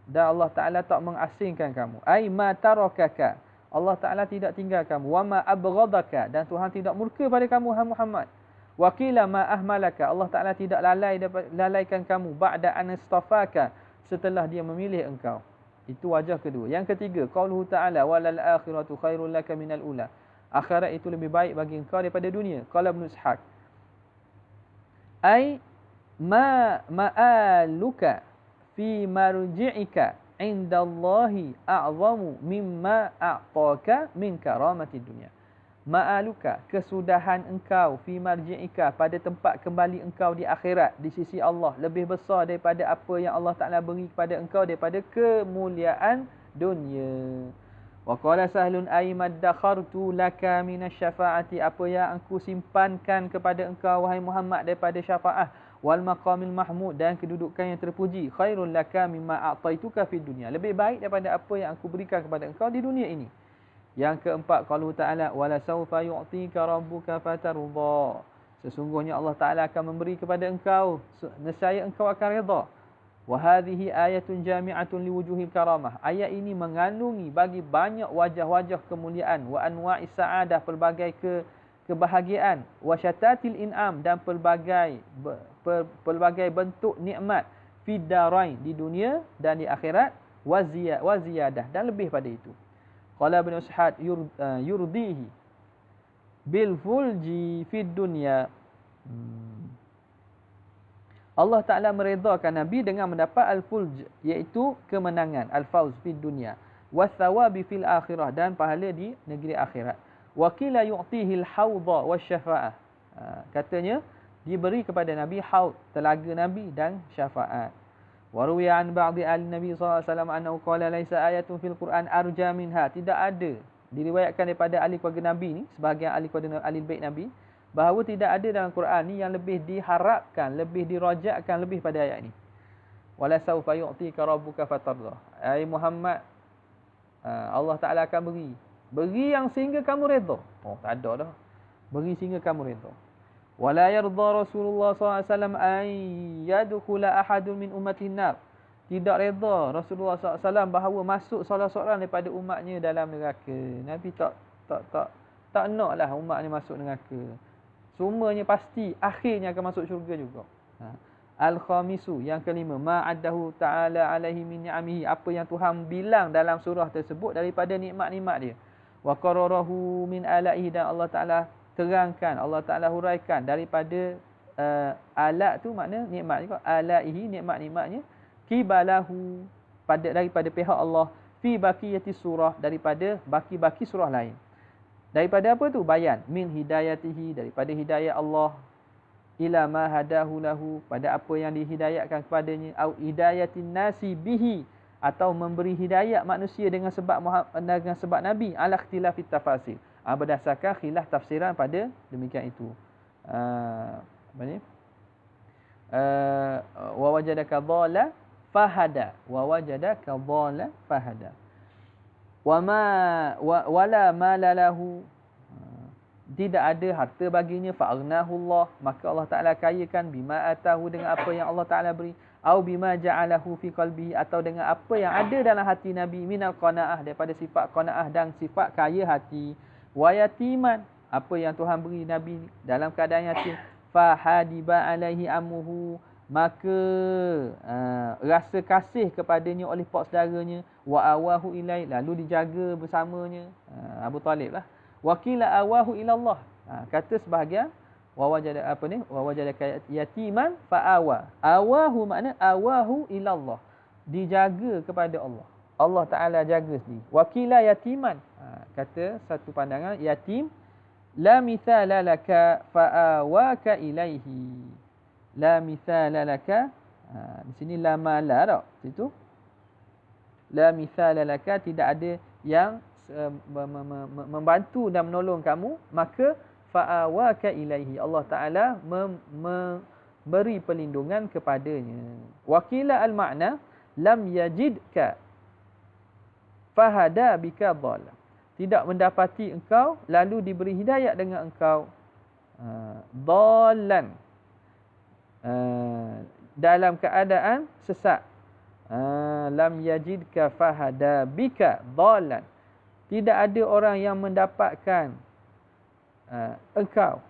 dan Allah Ta'ala tak mengasingkan kamu. Ai ma tarakaka, Allah Ta'ala tidak tinggal kamu. Wa ma abghadaka, dan Tuhan tidak murka pada kamu, Muhammad. Wa qila ma ahmalaka, Allah Ta'ala tidak lalaikan kamu. Ba'da an istafaka, setelah dia memilih engkau. Itu wajah kedua. Yang ketiga, qauluhu Ta'ala walal akhiratu khairul laka minal ula, akhirat itu lebih baik bagi engkau daripada dunia. Qala Ibn Ishaq, ai ma'aluka fi marji'ika indallahi a'zamu mimma a'taka min karamati dunia. Ma'aluka, kesudahan engkau, fi marji'ika, pada tempat kembali engkau di akhirat, di sisi Allah, lebih besar daripada apa yang Allah Ta'ala beri kepada engkau daripada kemuliaan dunia. Wa qala Sahlun ay maddakhartu laka minasy-syafa'ati, apa yang aku simpankan kepada engkau wahai Muhammad daripada syafaat, wal maqamil mahmud, dan kedudukan yang terpuji, khairul laka mimma a'taituka fid dunya, lebih baik daripada apa yang aku berikan kepada engkau di dunia ini. Yang keempat, qalu Ta'ala wala sawfa yu'tika rabbuka fatarda, sesungguhnya Allah Ta'ala akan memberi kepada engkau, nescaya engkau akan redha. Wa hadhihi ayatun jami'atun liwujuhil karamah, ayat ini mengandungi bagi banyak wajah-wajah kemuliaan, wa anwa'is sa'adah, pelbagai kebahagiaan, wa syatatil in'am, dan pelbagai bentuk nikmat, fid darain, di dunia dan di akhirat, wa ziyadah, dan lebih pada itu. Qala Ibn Ishaq yurdihi bil fulji fid dunya, Allah Ta'ala meredakan Nabi dengan mendapat al-fulj, iaitu kemenangan, al-fawz fid dunya, was-sawabi fil akhirah, dan pahala di negeri akhirat. Wa qila yu'tihi al-hawdha wasyafa'ah, katanya diberi kepada Nabi haud, telaga Nabi, dan syafaat. Wa ruwiya an ba'di al-Nabi sallallahu alaihi wasallam annahu qala laisa ayatun fil Quran arja minha, tidak ada, diriwayatkan daripada ahli keluarga Nabi ni, sebahagian ahli keluarga ahli bait Nabi, bahawa tidak ada dalam Quran ni yang lebih diharapkan, lebih dirajakkan lebih pada ayat ni. Wala sawfa yu'tika rabbuka fatarda, ai Muhammad, Allah Ta'ala akan beri yang sehingga kamu redha. Oh, tak ada dah, beri sehingga kamu redha. Wala yarda Rasulullah SAW an yadkhula ahadun min ummatihin nar, tidak redha Rasulullah SAW bahawa masuk salah seorang daripada umatnya dalam neraka. Nabi tak naklah umatnya masuk neraka. Semuanya pasti akhirnya akan masuk syurga juga. Al-khamisu, yang kelima, ma'addahu ta'ala alaihi min ni'amihi, apa yang Tuhan bilang dalam surah tersebut daripada nikmat-nikmat dia. Wa qararahu min alaihi, dan Allah Ta'ala terangkan, Allah Ta'ala huraikan daripada alat tu, makna nikmat juga, alaihi, nikmat-nikmatnya, kibalahu, daripada pihak Allah, fi baqiyati surah, daripada baki-baki surah lain. Daripada apa tu? Bayan min hidayatihi, daripada hidayah Allah, ila ma hadahu lahu, pada apa yang dihidayatkan kepadanya, au hidayatin nasi bihi, atau memberi hidayat manusia dengan sebab Nabi, ala ikhtilafit tafasir, berdasarkan khilaf tafsiran pada demikian itu. Apa ni? Wa wajadaka dhalla fahada, wa wajadaka dhalla fahada. Wala malalahu, tidak ada harta baginya, fa'aghnahullah, maka Allah Ta'ala kayakan, bima atahu, dengan apa yang Allah Ta'ala beri, au bima ja'alahu fi qalbihi, atau dengan apa yang ada dalam hati Nabi, minal qanaah, daripada sifat qanaah dan sifat kaya hati. Wa yatiman, apa yang Tuhan beri Nabi dalam keadaan yatim, fahadiba alaihi amuhu, maka rasa kasih kepadanya oleh pak saudaranya, wa awahu ilai, lalu dijaga bersamanya, Abu Talib lah. Wa qila awahu ilallah, kata sebahagian, wa wajada apa ni, wa wajadaka yatiman fa awa, awahu makna awahu ilallah, dijaga kepada Allah, Allah Ta'ala jaga sendiri. Wa qila yatiman, kata satu pandangan, yatim, la mithala laka fa awaka ilaihi, la mithala laka, di sini la mala tak, situ la mithala laka, tidak ada yang membantu dan menolong kamu, maka fa'awaka ilaihi, Allah Taala memberi perlindungan kepadanya. Wakila al-makna lam yajidka fahada bika dhalla, tidak mendapati engkau lalu diberi hidayat dengan engkau dhallan, dalam keadaan sesat. Lam yajidka fahada bika dhallan, tidak ada orang yang mendapatkan engkau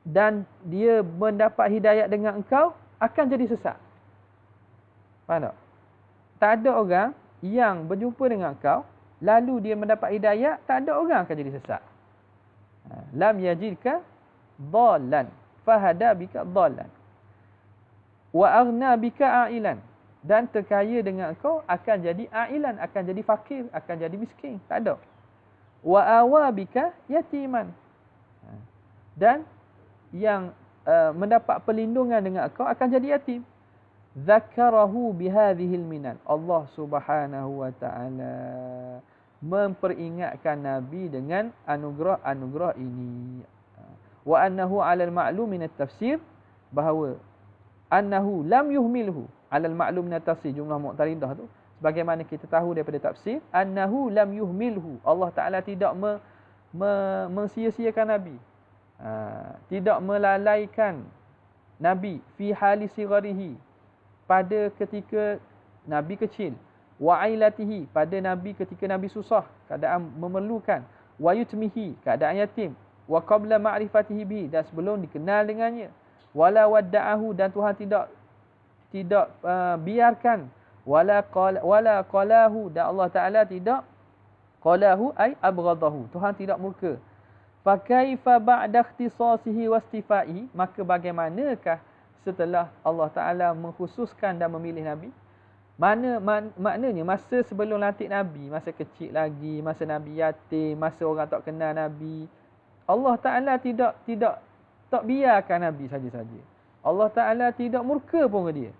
dan dia mendapat hidayat dengan engkau akan jadi sesat. Faham tak? Tak ada orang yang berjumpa dengan engkau lalu dia mendapat hidayat, tak ada orang akan jadi sesat. Lam yajidka dhallan fahada bika dhallan wa aghna bika ailan, dan terkaya dengan engkau akan jadi ailan, akan jadi fakir, akan jadi miskin. Tak ada. Wa awa bika yatiman, dan yang mendapat perlindungan dengan engkau akan jadi yatim. Zakarahu bihadhil minan, Allah Subhanahu wa taala memperingatkan Nabi dengan anugerah-anugerah ini. Wa annahu 'alal ma'lum min at-tafsir, bahawa annahu lam yuhmilhu 'alal ma'lum min at-tafsir, jumlah mu'taridah tu, sebagaimana kita tahu daripada tafsir, annahu lam yuhmilhu, Allah Taala tidak mensia-siakan Nabi, tidak melalaikan Nabi fi hali sigharihi, pada ketika Nabi kecil, wa ailatihi, pada Nabi ketika Nabi susah, keadaan memerlukan, wa yutmihi, keadaan yatim, wa qabla ma'rifatihi bihi, dan sebelum dikenal dengannya, wala wadda'ahu, dan Tuhan tidak biarkan, wala qalahu, dan Allah Taala tidak qalahu ay abghadahu, Tuhan tidak murka. Fa kaifa ba'da ikhtisasihi wastifaihi, maka bagaimanakah setelah Allah Taala mengkhususkan dan memilih Nabi? Maknanya masa sebelum lantik Nabi, masa kecil lagi, masa Nabi yatim, masa orang tak kenal Nabi, Allah Taala tak biarkan Nabi saja-saja. Allah Taala tidak murka pun ke dia.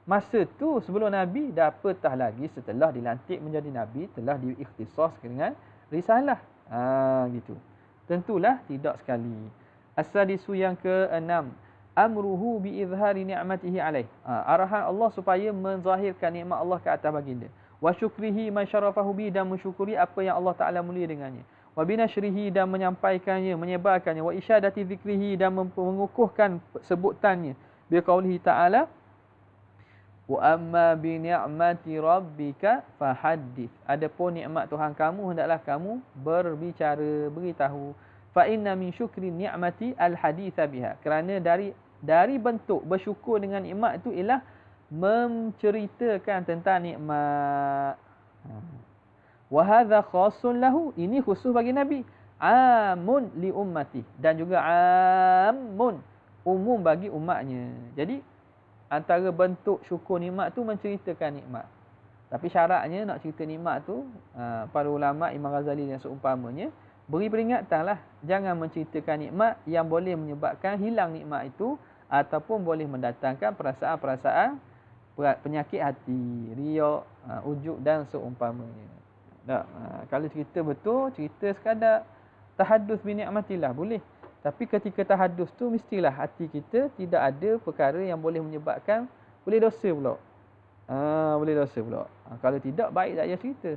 Masa tu sebelum Nabi, dah apatah lagi setelah dilantik menjadi Nabi, telah diikhtisas dengan risalah. Gitu. Tentulah tidak sekali. As-sadisu, yang ke-6, amruhu bi izhari ni'matihi alaih, arahan Allah supaya menzahirkan nikmat Allah ke atas baginda. Wa syukrihi ma syarafahu bi, dan mensyukuri apa yang Allah Taala mulia dengannya. Wa binashrihi, dan menyampaikannya, menyebarkannya. Wa isyadati zikrihi, dan mengukuhkan sebutannya. Bi qaulihi ta'ala, wa amma bi ni'mati rabbika fahaddits, adapun nikmat Tuhan kamu hendaklah kamu berbicara, beritahu. Fa inna min syukri ni'mati al-haditha biha, kerana dari bentuk bersyukur dengan nikmat itu ialah menceritakan tentang nikmat. Wa hadza khassun lahu, ini khusus bagi Nabi. Amun li ummati, dan juga amun, umum bagi umatnya. Jadi antara bentuk syukur nikmat tu menceritakan nikmat. Tapi syaratnya nak cerita nikmat tu, para ulama Imam Ghazali dan seumpamanya beri peringatanlah, jangan menceritakan nikmat yang boleh menyebabkan hilang nikmat itu, ataupun boleh mendatangkan perasaan-perasaan penyakit hati, riak, ujub dan seumpamanya. Tak, kalau cerita betul, cerita sekadar tahaddus bi ni'matillah boleh. Tapi ketika tahaddus tu mestilah hati kita tidak ada perkara yang boleh menyebabkan boleh dosa pula. Boleh dosa pula. Kalau tidak, baik tak payah cerita.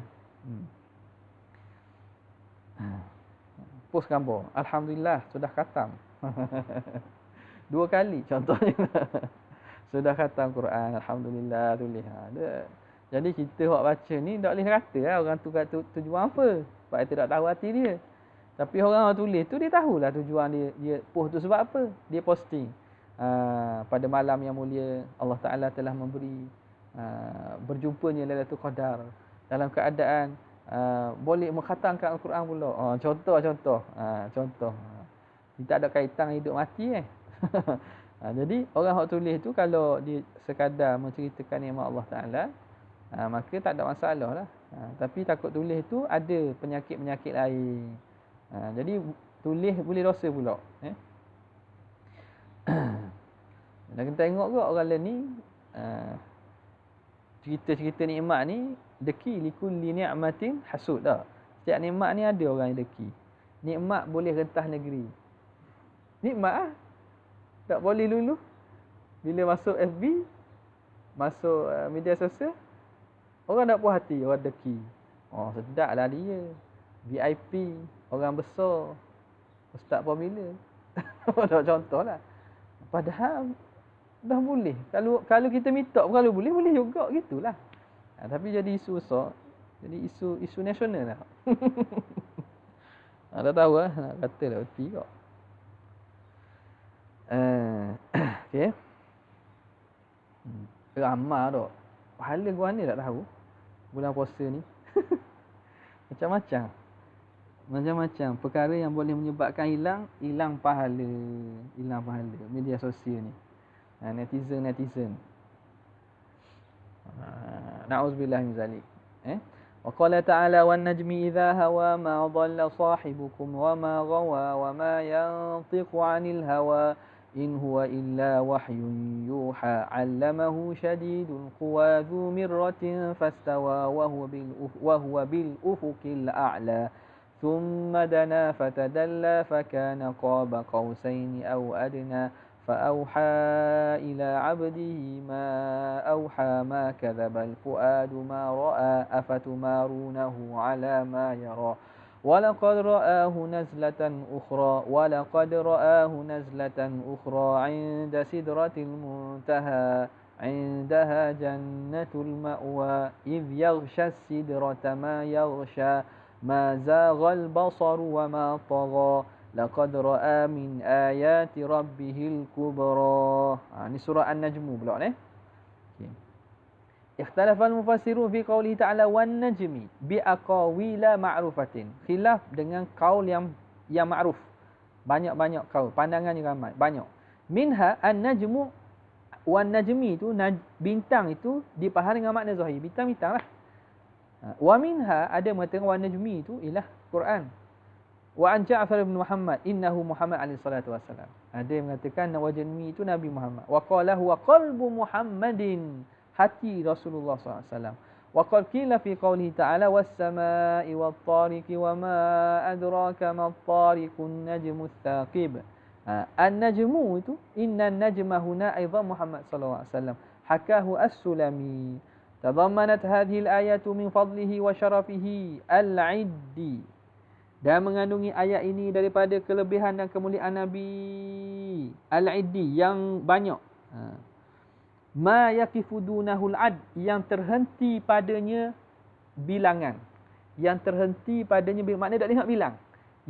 Post gambar, alhamdulillah sudah khatam. 2 kali contohnya. Sudah khatam Quran, alhamdulillah, tulis. Jadi kita buat baca ni tak boleh kata lah orang tu kata tujuan apa. Sebab kita tak tahu hati dia. Tapi orang tulis tu dia tahulah tujuan dia post tu sebab apa. Dia posting. Pada malam yang mulia Allah Taala telah memberi berjumpanya Lailatul Qadar dalam keadaan boleh mengkhatamkan Al-Quran pula. Contoh. Tidak ada kaitan hidup mati Jadi orang yang tulis tu kalau dia sekadar menceritakan nikmat Allah Taala, maka tak ada masalah lah. Tapi takut tulis tu ada penyakit-penyakit lain. Jadi tulis boleh dosa pula. Dan kita tengok ke orang lain ni, cerita-cerita nikmat ni Deki likulli ni'matin hasud dah. Setiap nikmat ni ada orang yang deki. Nikmat boleh rentas negeri. Nikmat ah. Tak boleh lulu. Bila masuk FB, masuk media sosial, orang tak puas hati, orang deki. Oh, sedaplah dia. VIP, orang besar. Ustaz formula. Dah contohlah. Padahal dah boleh. Kalau kita minta kalau boleh juga gitulah. Tapi jadi isu besar. Jadi isu nasional lah. Tak tahu lah nak kata lah erti kok. Okey. Ramah tak. Pahala gua ni tak tahu. Bulan puasa ni. Macam-macam perkara yang boleh menyebabkan hilang pahala media sosial ni. Netizen. Na'udzubillah min zalik. Wa qala ta'ala wan najmi idza hawa ma dhalla sahibukum wa ma ghawa wa ma yantiqu 'anil hawa in huwa illa wahyun yuha 'allamahu shadidul quwa dhu mirratin fastawa wa huwa bil ufuqil a'la thumma dana fatadalla fakana qaba qausaini aw adna فأوحى إلى عبده ما أوحى ما كذب الفؤاد ما رأى أفتمارونه على ما يرى ولقد رآه نزلة أخرى عند سدرة المنتهى عندها جنة المأوى إذ يغشى السدرة ما يغشى ما زاغ البصر وما طغى laqad ra'a min ayati rabbihil kubra. Ni surah An-Najm pula ni. Okey. Ikhtalafa al-mufassirun fi qoulihi ta'ala wan najmi bi aqawila ma'rufatin. Khilaf dengan kaul yang ma'ruf. Banyak-banyak kaul, pandangannya ramai, banyak. Minha an-najmu wan najmi tu bintang itu dipahami dengan makna zahir. Bintang-bintang lah. Wa minha ada mengatakan wan najmi itu ialah Quran. Wa an Ja'far bin Muhammad innahu Muhammad alaihi salatu wassalam. Ada yang mengatakan wajmi itu Nabi Muhammad. Wa qala huwa qalbu Muhammadin, hati Rasulullah sallallahu alaihi wasallam. Wa qad qila fi qoulihi ta'ala was samaa'i wat tariqi wa ma adraka mat tariqun najmu tsaqib. An-najmu itu innan najma huna aidan Muhammad sallallahu alaihi wasallam. Hakahu as-Sulami. Tadammanat hadhihi al-ayatu min fadlihi wa sharafihi al-'iddi. Dan mengandungi ayat ini daripada kelebihan dan kemuliaan Nabi Al-Iddi yang banyak. Ma yaqifu dunahul ad, yang terhenti padanya bilangan. Yang terhenti padanya maknanya tak boleh nak bilang.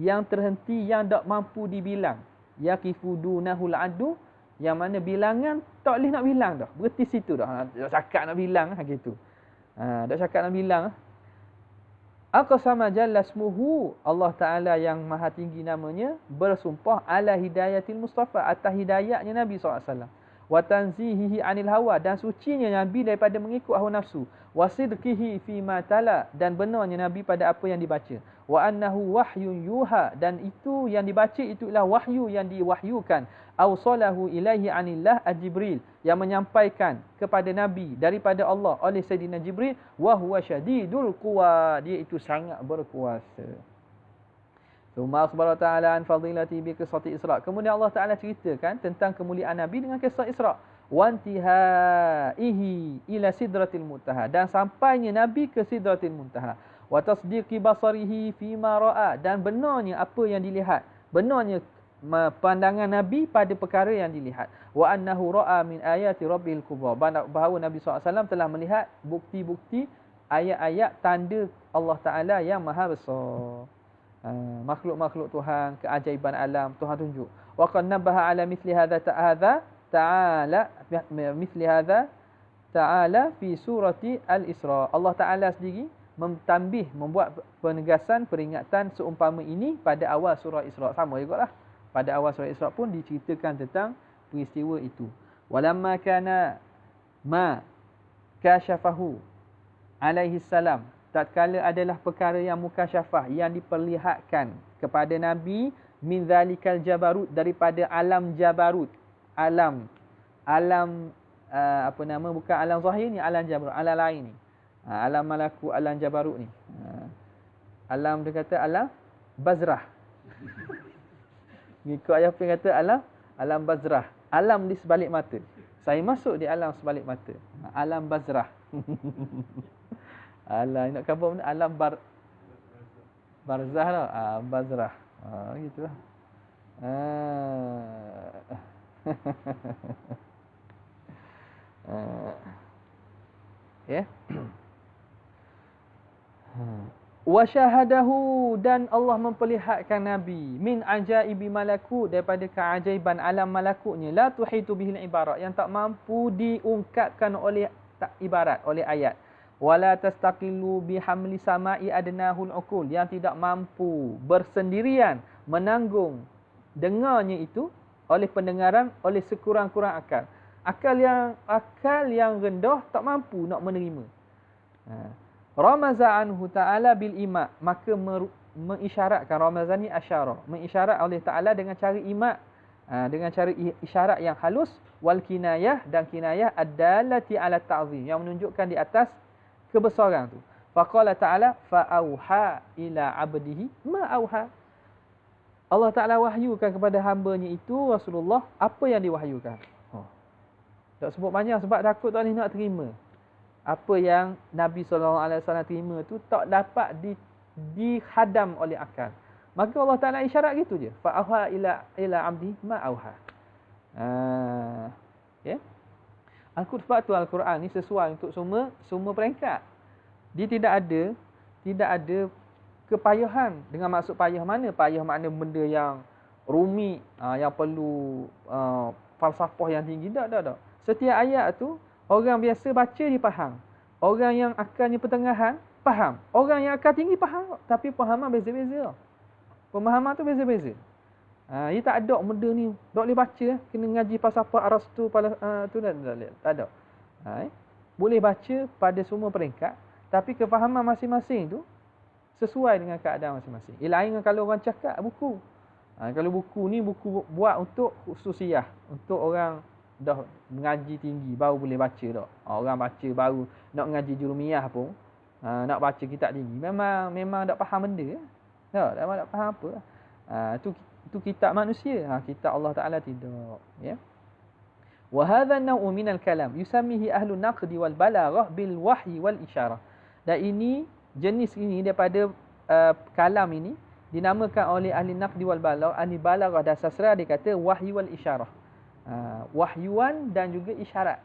Yang terhenti yang tak mampu dibilang. Yaqifu dunahul adu, yang mana bilangan tak boleh nak bilang dah. Berhenti situ dah. Tak cakap nak bilang gitu. Tak cakap nak bilang. Aqsama jalla ismuhu, Allah Ta'ala yang maha tinggi namanya bersumpah ala hidayatil Mustafa, atas hidayatnya Nabi SAW. Wa tanzihihi anil hawa, dan sucinya Nabi daripada mengikut hawa nafsu. Wa sidqihi fima tala, dan benarnya Nabi pada apa yang dibaca. Wa annahu wahyun yuha, dan itu yang dibaca itu ialah wahyu yang diwahyukan. Awsalahu ilaihi anillah Jibril, yang menyampaikan kepada Nabi daripada Allah oleh Sayyidina Jibril. Wa huwa syadidul quwa, dia itu sangat berkuasa. Tsumma akhbara ta'ala an fadilati bi qissati Isra. Kemudian Allah Ta'ala ceritakan tentang kemuliaan Nabi dengan kisah Isra. Wa intihaihi ila sidratil muntaha, dan sampainya Nabi ke sidratil muntaha. Wa tasdiqi basarihi fima ra'a, dan benarnya apa yang dilihat. Benarnya pandangan Nabi pada perkara yang dilihat. Wa annahu ra'a min ayati rabbil kubra, bahawa Nabi SAW telah melihat bukti-bukti ayat-ayat tanda Allah Ta'ala yang maha besar. Makhluk-makhluk Tuhan, keajaiban alam Tuhan tunjuk. Wa qad nabaha ala mithli hadha ta'ala fi surati al-Isra. Allah Ta'ala sendiri membuat penegasan, peringatan seumpama ini pada awal surah Isra. Sama jugalah. Pada awal surah Isra pun diceritakan tentang peristiwa itu. Walamma kana ma kasyafahu alaihi salam, tatkala adalah perkara yang mukasyafah, yang diperlihatkan kepada Nabi, min zalikal jabarut, daripada alam jabarut. Alam bukan alam zahir ni, alam jabarut, alam lain ni. Alam malakut, alam jabarut ni. Alam dia kata alam bazrah. Ngikut ayah pun kata alam bazrah. Alam di sebalik mata. Saya masuk di alam sebalik mata. Alam bazrah. Alam nak khabar benda alam barzah lah. Bazrah. Gitulah. Ya. Wa syahadahu, dan Allah memperlihatkan Nabi min ajaibi malakut, daripada keajaiban alam malakutnya, la tuhitu bihil ibarat, yang tak mampu diungkapkan oleh ibarat, oleh ayat. Wala tastaqilu bihamli sama'i adnahul uqul, yang tidak mampu bersendirian menanggung dengarnya itu oleh pendengaran, oleh sekurang-kurang akal. Akal yang rendah tak mampu nak menerima. Ramaza anhu ta'ala bil ima, maka mengisyaratkan, ramazan ni asyara, mengisyarat oleh Ta'ala dengan cara ima, dengan cara isyarat yang halus, wal kinayah, dan kinayah ad-dallati ala ta'zim, yang menunjukkan di atas kebesaran tu. Faqala Ta'ala fa'auha ila 'abdihi ma auha. Allah Ta'ala wahyukan kepada hamba-Nya itu Rasulullah apa yang diwahyukan. Tak sebut banyak sebab takut tak boleh nak terima. Apa yang Nabi SAW terima tu tak dapat dihadam oleh akal. Maka Allah Ta'ala isyarat gitu je. Fa'auha ila 'abdi ma auha. Ya. Al-Quran ni sesuai untuk semua peringkat. Dia tidak ada kepayahan. Dengan maksud payah mana? Payah makna benda yang rumit, yang perlu falsafah yang tinggi. Tak. Setiap ayat tu orang biasa baca dia faham. Orang yang akalnya pertengahan faham. Orang yang akal tinggi faham, tapi pemahaman beza-beza. Pemahaman tu beza-beza. Dia tak ada benda ni. Tak boleh baca, kena ngaji falsafah Arastu tu tak ada. Boleh baca pada semua peringkat, tapi kefahaman masing-masing tu sesuai dengan keadaan masing-masing. Lain kalau orang cakap buku. Kalau buku ni buku buat untuk khususiah, untuk orang dah mengaji tinggi baru boleh baca tak. Orang baca baru nak ngaji jurumiyah pun, nak baca kitab tinggi memang tak faham benda. Tak faham apa. Tu kitab manusia. Kitab Allah Taala tidak, ya. Wa hadha an-naw'u min al-kalam yusammihi ahlu naqdi wal balaghah bil wahyi wal isyarah. Dan ini jenis ini daripada kalam ini dinamakan oleh ahli naqdi wal balaghah, ahli balaghah dan sastra, dia kata wahyi wal isyarah. Wahyuan dan juga isyarat.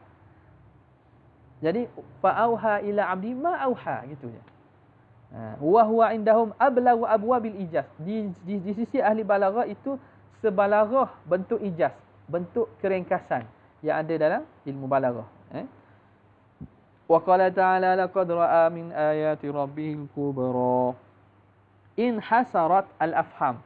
Jadi fa'auha ila 'abdi ma auha, gitu je. Wa huwa indahum ablaghu abwabil ijaz. Di sisi ahli balaghah itu sebalaghah bentuk ijaz, bentuk keringkasan yang ada dalam ilmu balaghah. Wa qala ta'ala laqad ra'a min ayati rabbihil kubra in hasarat al-afham.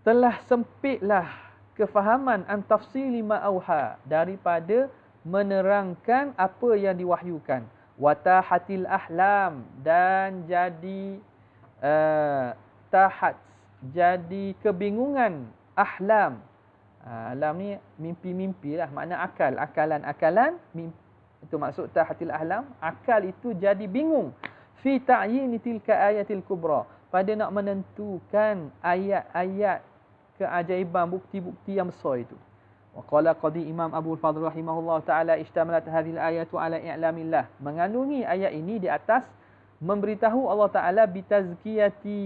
Telah sempitlah kefahaman an tafsili ma auha, daripada menerangkan apa yang diwahyukan. Watahatil ahlam, dan jadi tahat, jadi kebingungan ahlam. Ahlam ni mimpi-mimpi lah, makna akalan itu maksud tahatil ahlam. Akal itu jadi bingung fi ta'yini tilka ayatil kubra, pada nak menentukan ayat-ayat keajaiban, bukti-bukti yang besar itu. Wa qala qadi Imam Abu Fadl rahimahullah taala ishtamalat hadhil ayatu ala i'lamillah, mengandungi ayat ini di atas memberitahu Allah Taala bitazkiyati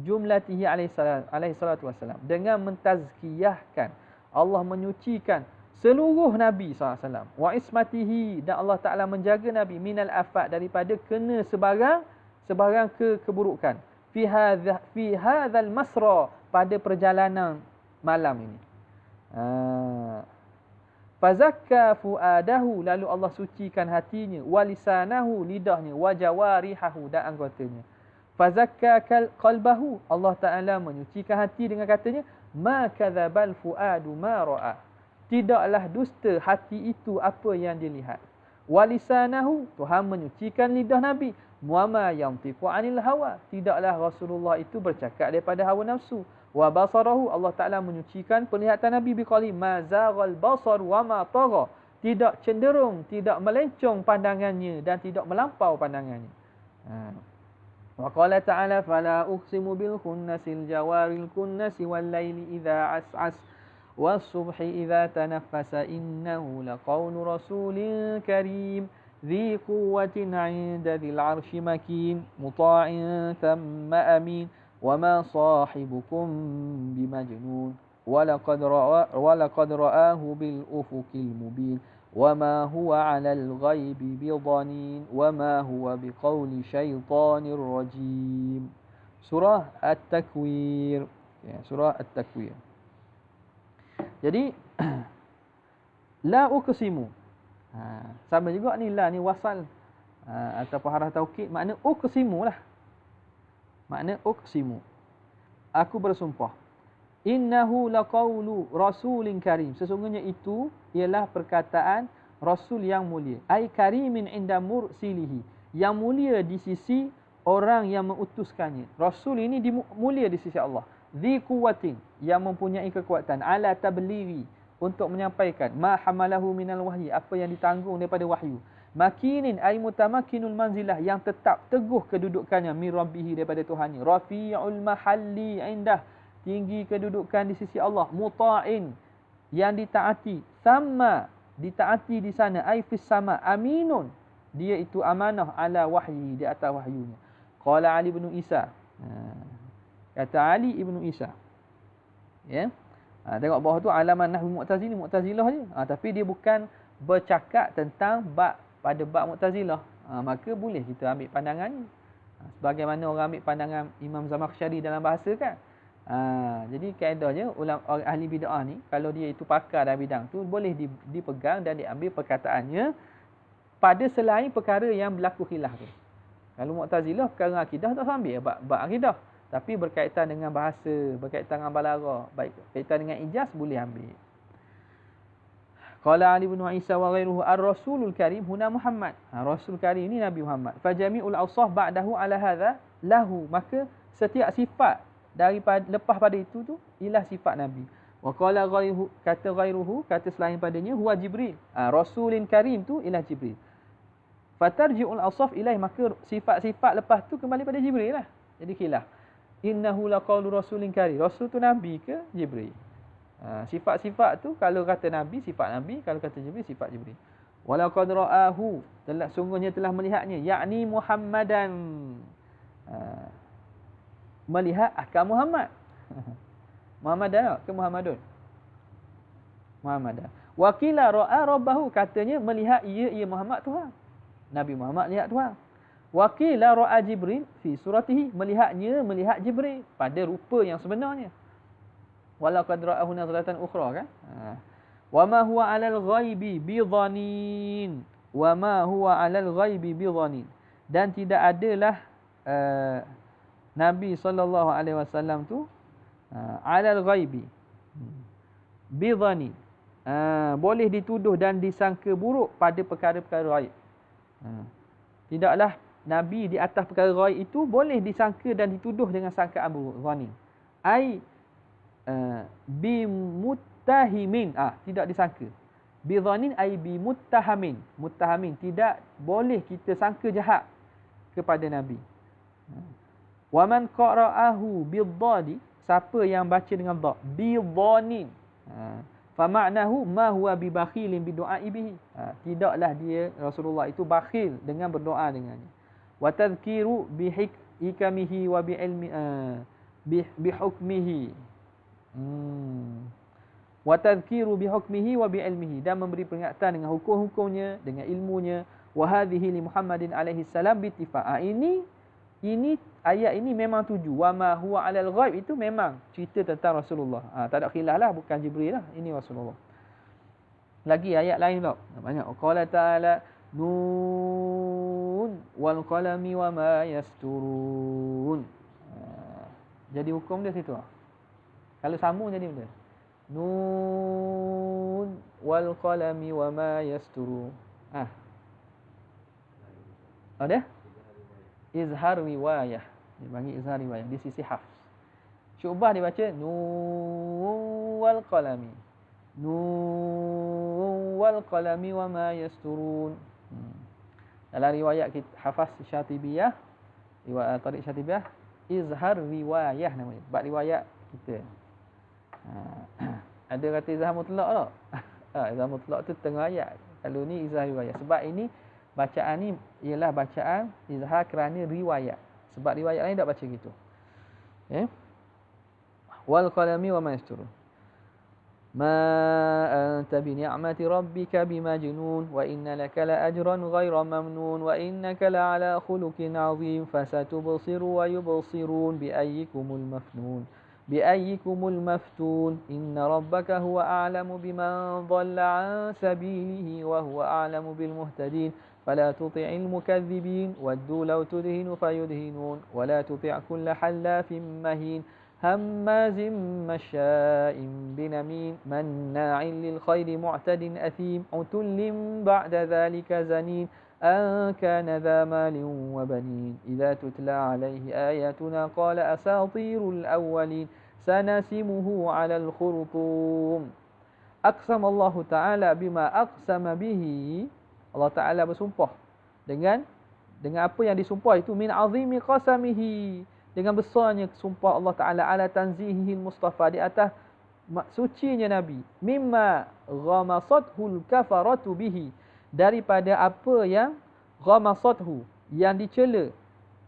jumlatihi alaihi salatu wassalam, dengan mentazkiyahkan, Allah menyucikan seluruh Nabi SAW, wa ismatihi, dan Allah Taala menjaga Nabi minal afat, daripada kena sebarang keburukan, fi hadzal masra, pada perjalanan malam ini. Fazakka fuadahu, lalu Allah sucikan hatinya, walisanahu, lidahnya, wajawarihahu, dan anggotanya. Fazakka qalbahu, Allah Taala menyucikan hati dengan katanya, ma kadzabal fuadu ma ra'a, tidaklah dusta hati itu apa yang dilihat. Walisanahu, Tuhan menyucikan lidah Nabi, wa ma yantiqu anil hawa, tidaklah Rasulullah itu bercakap daripada hawa nafsu. Wa basarahu, Allah Taala menyucikan penglihatan Nabi biqali ma zaghal basar wa ma tagha, tidak cenderung, tidak melencong pandangannya dan tidak melampau pandangannya. Wa qala ta'ala fala uqsimu bil khunnasil jawaril kunnasi wal laili idza as'as was subhi idza tanaffasa innahu laqawlu rasulin karim dhi quwwatin 'inda dzil 'arsy makin muta'in thumma amin wa ma sahibukum bimajnun walaqad ra'ahu bil ufuqil mubin وما هو على الغيب بضنين وما هو بقول شيطان رجيم. Surah At-Takwir. Ya, surah At-Takwir. Jadi la uqsimu. Sama juga ni la ni wasal ataupun haraf taukid, makna uqsimu lah. Makna uqsimu. Aku bersumpah. Innahu laqawlu rasulin karim. Sesungguhnya itu ialah perkataan rasul yang mulia. Ai karimin inda mursilihi. Yang mulia di sisi orang yang mengutuskannya. Rasul ini mulia di sisi Allah. Dzi quwwatin, yang mempunyai kekuatan, ala tablighi, untuk menyampaikan ma hamalahu minal wahyi, apa yang ditanggung daripada wahyu. Makinin ay mutamakkinul manzilah, yang tetap teguh kedudukannya, min rabbihi, daripada Tuhannya. Rafi'ul mahalli indah, tinggi kedudukan di sisi Allah. Muta'in, yang ditaati. Sama, ditaati di sana. Ay fis sama. Aminun, dia itu amanah ala wahyi, di atas wahyunya. Qala Ali ibn Isa. Kata Ali ibn Isa. Ya. Tengok bawah tu alaman nahwu Mu'tazilah je. Tapi dia bukan bercakap tentang bab, pada bab Mu'tazilah. Maka boleh kita ambil pandangan. Sebagaimana orang ambil pandangan Imam Zamakhsyari dalam bahasa kan. Jadi kaedahnya ulama ahli bid'ah ni, kalau dia itu pakar dalam bidang tu, boleh dipegang dan diambil perkataannya pada selain perkara yang berlaku khilaf tu. Kalau Mu'tazilah perkara akidah tak ambil bab akidah, tapi berkaitan dengan bahasa, berkaitan dengan balaghah, baik berkaitan dengan ijaz, boleh ambil. Qala Ali bin Isa wa ghairuhu ar-rasulul karim huna Muhammad. Rasul karim ni Nabi Muhammad. Fa jami'ul awsaf ba'dahu ala hadha lahu. Maka setiap sifat daripada lepas pada itu tu ialah sifat Nabi. Wa qala ghairuhu, kata selain padanya, huwa Jibril. Rasulin karim tu ialah Jibril. Fatarji'ul awsaf ilaih, maka sifat-sifat lepas tu kembali pada Jibril lah. Jadi khilaf. Innahu laqawlu rasulin karim. Rasul tu Nabi ke Jibril? Sifat-sifat tu kalau kata Nabi, sifat Nabi. Kalau kata Jibril, sifat Jibril. Walaqad ra'ahu, sungguhnya telah melihatnya, yakni Muhammadan. Melihat akan Muhammad. Muhammadan ke Muhammadun? Muhammadan. Wakila ra'a rabbahu, katanya melihat ia Muhammad Tuhan. Nabi Muhammad lihat Tuhan. Wakila ra'a Jibril fi suratihi, melihatnya melihat Jibril pada rupa yang sebenarnya. Walaqad ra'ahu nazlatan ukhra kan. Wa ma huwa 'alal ghaibi bidhanin. Wa ma huwa 'alal ghaibi bidhanin. Dan tidak adalah Nabi SAW tu 'alal ghaibi bidhanin, boleh dituduh dan disangka buruk pada perkara-perkara ghaib. Tidaklah Nabi di atas perkara ghaib itu boleh disangka dan dituduh dengan sangkaan buruk, dhanin. Ai bimuttahimin, tidak disangka. Bidhanin ai bimuttahamin. Muttahamin, tidak boleh kita sangka jahat kepada Nabi. Wa man qara'ahu bidhadi, siapa yang baca dengan dha, bidhanin, fa ma'nahu ma huwa bibakhilin bidu'a'i bihi. Tidaklah dia Rasulullah itu bakhil dengan berdoa dengannya. Wa tadhkiru bihikamihi wa bi'ilmi bihukmihi. Wa tadhkiru bihukmihi wa bi'ilmihi, dan memberi peringatan dengan hukum-hukumnya, dengan ilmunya. Wa hadhihi li Muhammadin alaihi salam bittifaq. Ini ayat ini memang tuju. Wa ma huwa 'alal ghaib, itu memang cerita tentang Rasulullah. Tak ada khilaf lah, bukan Jibril lah, ini Rasulullah. Lagi ayat lain pula banyak. Qala ta'ala nun wal qalami wa ma yasturun. Jadi hukum dia situ. Kalau sambung jadi benda. Nun wal qalami wa ma yasturun. Ada? Izhar riwayah. Dia panggil izhar riwayah di sisi hafs. Syu'bah dia baca nun wal qalami. Nun wal qalami wa ma yasturun. Dalam riwayat kita, Hafaz Syatibiyah, riwayat Tariq Syatibiyah, izhar riwayah namanya. Bab riwayat kita. Ada kata izhar mutlak tak? Izhar mutlak tu tengah ayat. Kalau ni izhar riwayat. Sebab ini bacaan ni ialah bacaan izhar kerana riwayat. Sebab riwayat lain tak baca gitu. Wal qalami wa ma yasturun. Ma anta bi ni'mati rabbika bimajnun wa inna laka la ajran ghayra mamnun wa innaka la ala khuluqin 'azim fasatubsiru wa yubsirun bi ayyikumul maftun inna rabbaka huwa a'lamu biman dhalla 'an sabilihi wa huwa a'lamu bil muhtadin fala tuti'il mukaththibin waddu law tudhinu fayudhinun wa la tuti' kulla hallafin mahin هماز مشاء بنميم مناع للخير معتد أثيم عتل بعد ذلك زنين أن كان ذا مال وبنين إذا تتلى عليه آياتنا قال أساطير الأولين سنسمه على الخرطوم أقسم الله تعالى بما أقسم به. Allah Ta'ala bersumpah dengan apa yang disumpah itu, min azimi qasamihi, dengan besarnya sumpah Allah Ta'ala ala tanzihil Mustafa, di atas sucinya Nabi, mimma ghamasathul kafaratu bihi, daripada apa yang ghamasathu, yang dicela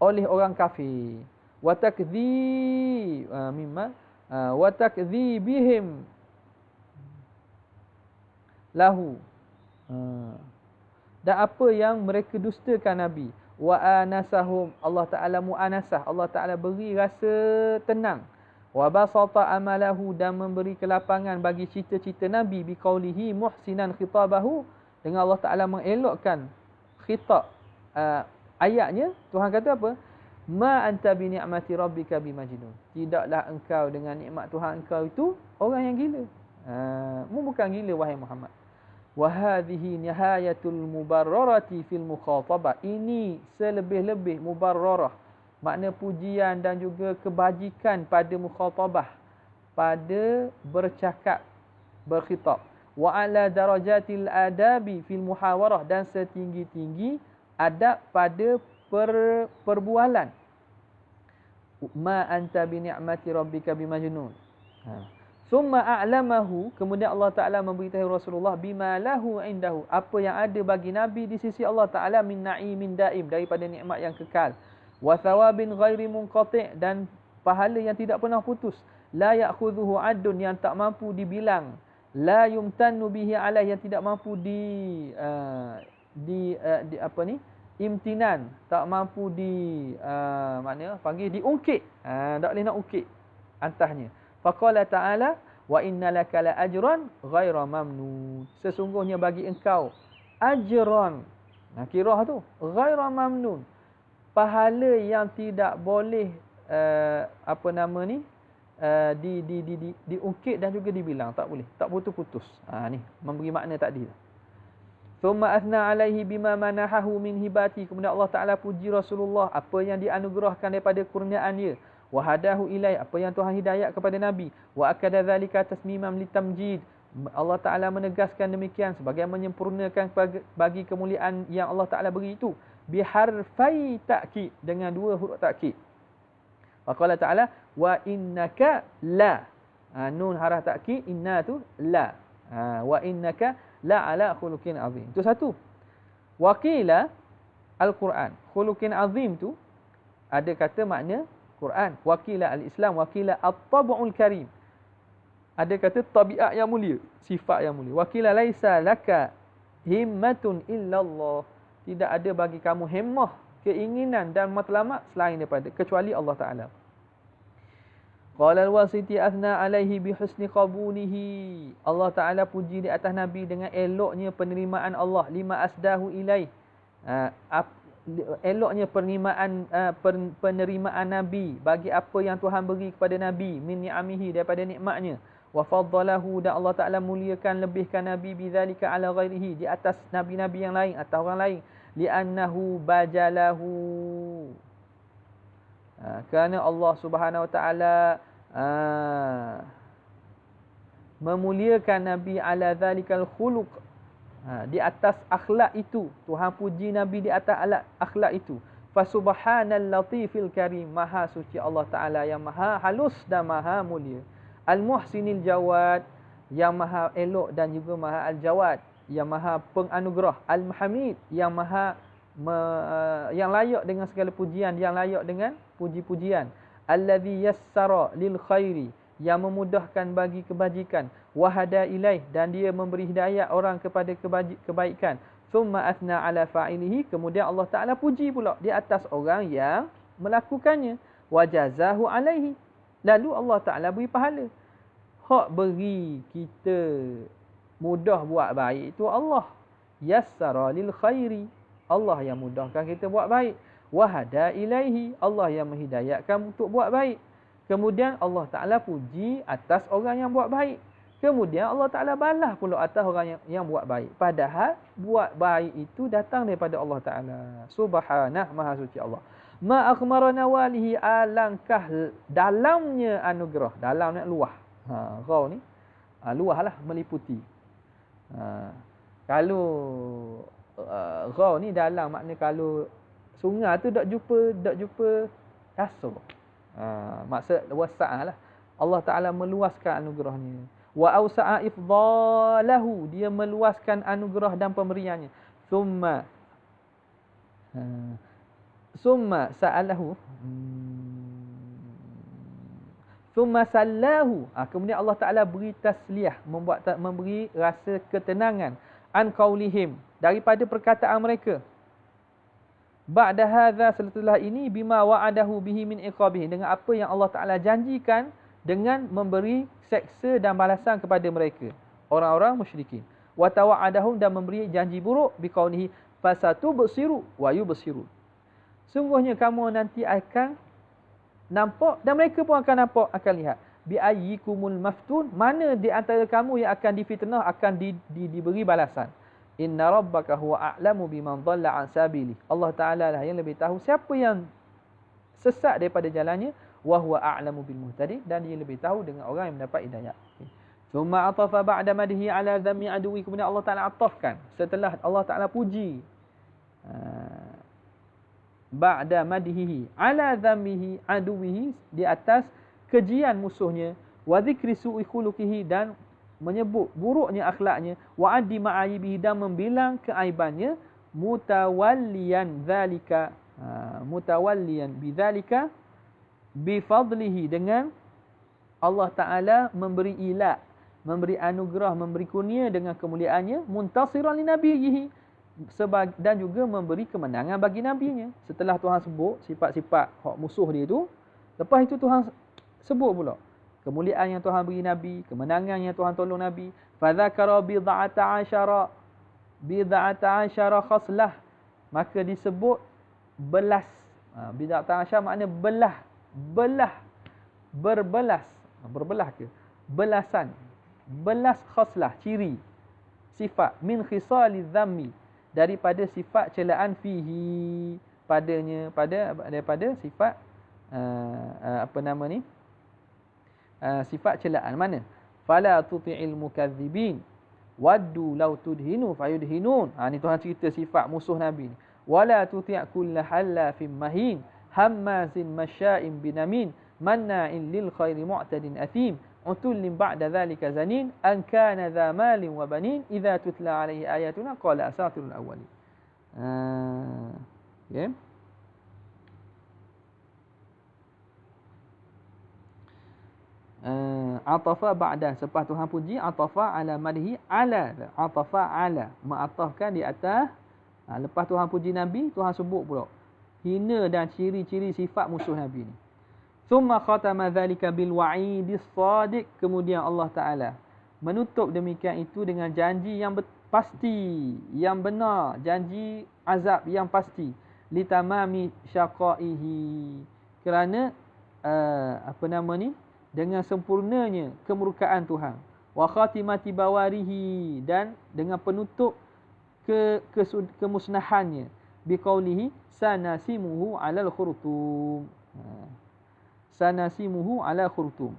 oleh orang kafir, wa takdzibihim lahu, dan apa yang mereka dustakan Nabi, wa anasahum, Allah Ta'ala mu'anasah, Allah Ta'ala beri rasa tenang, wa basata amalahu, dan memberi kelapangan bagi cita-cita Nabi, biqaulihi muhsinan khitabahu, dengan Allah Ta'ala mengelokkan khitab ayatnya. Tuhan kata apa? Ma anta bi ni'mati rabbika bimajnun, tidaklah engkau dengan nikmat Tuhan engkau itu orang yang gila. Mu bukan gila wahai Muhammad. Wa hadhihi nihayatul mubarrarati fil mukhatabah, ini selebih-lebih mubarrarah, makna pujian dan juga kebajikan pada mukhatabah, pada bercakap, berkhitab. Wa ala darajatil adabi fil muhawarah, dan setinggi-tinggi adab pada perbualan. Ma anta bi ni'mati rabbika bimajnun. Summa a'lamahu, kemudian Allah Ta'ala memberitahu Rasulullah bima lahu indahu, apa yang ada bagi Nabi di sisi Allah Ta'ala, min na'imin daim, daripada nikmat yang kekal, wa thawabin ghairi munqati', dan pahala yang tidak pernah putus, la ya'khudhuhu 'adun, yang tak mampu dibilang, la yumtannu bihi alaih, yang tidak mampu imtinan, tak mampu maknanya panggil diungkit, tak boleh nak ungkit antahnya. Faqala Ta'ala wa inna laka la ajran ghaira mamnun, sesungguhnya bagi engkau ajran, kirah tu ghaira mamnun, pahala yang tidak boleh diungkit dan juga dibilang, tak boleh, tak putus-putus. Ni memberi makna takdir. Thumma athna alaihi bima manahahu min hibati, kemudian Allah Ta'ala puji Rasulullah apa yang dianugerahkan daripada kurniaan dia. Wa hadahu ilai, apa yang Tuhan hidayat kepada Nabi. Wa akada zalika tasmimam litamjid, Allah Ta'ala menegaskan demikian sebagai menyempurnakan bagi kemuliaan yang Allah Ta'ala beri itu. Biharfai ta'kid, dengan dua huruf ta'kid. Faqala Ta'ala wa innaka la, nun haraf ta'kid, inna tu la, wa innaka la ala khuluqin azim. Itu satu. Waqila al-Quran, khuluqin azim tu ada kata makna Quran, wakila al-Islam, wakila at-tab'ul karim, ada kata tabiat yang mulia, sifat yang mulia. Wakila laisa laka himmatun illallah, tidak ada bagi kamu himmah, keinginan dan matlamat selain daripada, kecuali Allah Ta'ala. Qala al-Wasiti athna alaihi bihusni qabulihi, Allah Ta'ala puji di atas Nabi dengan eloknya penerimaan Allah, lima asdahu ilaih, eloknya penerimaan Nabi bagi apa yang Tuhan beri kepada Nabi, min ni'amihi, daripada nikmatnya. Wa faddalahu, dan Allah Ta'ala muliakan, lebihkan Nabi bidzalika ala ghairihi, di atas nabi-nabi yang lain, atas orang lain. Li'annahu bajalahu, kerana Allah Subhanahu Wa Ta'ala memuliakan Nabi ala zalikal khuluq, di atas akhlak itu. Tuhan puji Nabi di atas akhlak itu. Fasubhanal latifil karim, maha suci Allah Ta'ala yang maha halus dan maha mulia. Al-muhsinil jawad, yang maha elok dan juga maha al-jawad, yang maha penganugerah. Al-hamid, yang maha yang layak dengan segala pujian, yang layak dengan puji-pujian. Allazi yassara lil khairi, yang memudahkan bagi kebajikan. Wahada ilaih, dan dia memberi hidayah orang kepada kebaikan. Thumma athna ala fa'ilihi, kemudian Allah Ta'ala puji pula di atas orang yang melakukannya. Wajazahu alaihi, lalu Allah Ta'ala beri pahala. Hak beri kita mudah buat baik itu Allah. Yassara lil khairi, Allah yang mudahkan kita buat baik. Wahada ilaihi, Allah yang menghidayatkan untuk buat baik. Kemudian Allah Ta'ala puji atas orang yang buat baik. Kemudian Allah Ta'ala balas pula atas orang yang buat baik. Padahal buat baik itu datang daripada Allah Ta'ala. Subhanah, maha suci Allah. Ma akhmara nawalihi, alangkah dalamnya anugerah. Dalamnya luah. Raw ni luah lah, meliputi. Kalau raw ni dalam, makna kalau sungai tu tak jumpa kasar. Maksud wasa' lah. Allah Ta'ala meluaskan anugerahnya. Wa awsa'a ifdalahu, dia meluaskan anugerah dan pemberiannya. Summa sa'alahu, summa sallahu, kemudian Allah Ta'ala beri tasliyah, memberi rasa ketenangan. An qaulihim, daripada perkataan mereka. Ba'da hadza, setelah ini, bima wa'adahu bihi min iqabihi, dengan apa yang Allah Ta'ala janjikan dengan memberi seksa dan balasan kepada mereka, orang-orang musyrikin. Wa tawa'adahum, dan memberi janji buruk, biqaulihi fasatubsiru wa yubsirun, sungguhnya kamu nanti akan nampak dan mereka pun akan nampak, akan lihat. Bi ayyikumul maftun, mana di antara kamu yang akan difitnah, akan diberi balasan. Inna rabbaka huwa a'lamu biman dhalla an sabili, Allah Ta'ala lah yang lebih tahu siapa yang sesat daripada jalannya. Wa huwa a'lamu bil muhtadin, dan dia lebih tahu dengan orang yang mendapat hidayah. Thumma atafa ba'da madhi ala dhammi aduwi, kemudian Allah Ta'ala atafkan setelah Allah Ta'ala puji ba'da madhihi ala dhammihi aduwihi, di atas kejian musuhnya. Wa dhikri su'i khuluqihi, dan menyebut buruknya akhlaknya. Wa addi ma'ayibihi, dan membilang keaibannya. Mutawalliyan dhalika, mutawalliyan bidzalika bifadlihi, dengan Allah Ta'ala memberi ilah, memberi anugerah, memberi kurnia dengan kemuliaannya. Muntasiran li nabiyhi, dan juga memberi kemenangan bagi nabinya. Setelah Tuhan sebut sifat-sifat hak musuh dia tu, lepas itu Tuhan sebut pula kemuliaan yang Tuhan beri Nabi, kemenangan yang Tuhan tolong Nabi. Fadzakara bid'ata asyara khaslah, maka disebut belas. Bid'ata asyara makna berbelas ke belasan, belas khaslah, ciri, sifat. Min khisaliz zammi, daripada sifat celaan fihi, padanya, daripada sifat sifat celaan. Mana? Fala tuti'il mukadzibin waddu law tudhinu fayudhinun. Ni Tuhan cerita sifat musuh Nabi ni. Wala tuti' kulla halafin mahin hammazin masya'in binamin manna'in lil khairi mu'tadin athim utullin ba'da dhalika zanin an kana dha malin wa banin idza tutla alaihi ayatuna qala asatirul awwalin. Okay. Atafa ba'da, selepas Tuhan puji, atafa ala madhi, ala, atafa ala, ma'atafkan di atas. Lepas Tuhan puji Nabi, Tuhan sebut pula hina dan ciri-ciri sifat musuh Nabi ni. Thumma khatama dhalika bil wa'idis sadiq, kemudian Allah Ta'ala menutup demikian itu dengan janji yang pasti, yang benar, janji azab yang pasti. Litamami syaqaihi, kerana dengan sempurnanya kemurkaan Tuhan. Wa khatimati bawarihi, dan dengan penutup kemusnahannya. Biqaulihi sanasimuhu alal khurtum. Sanasimuhu ala khurtum.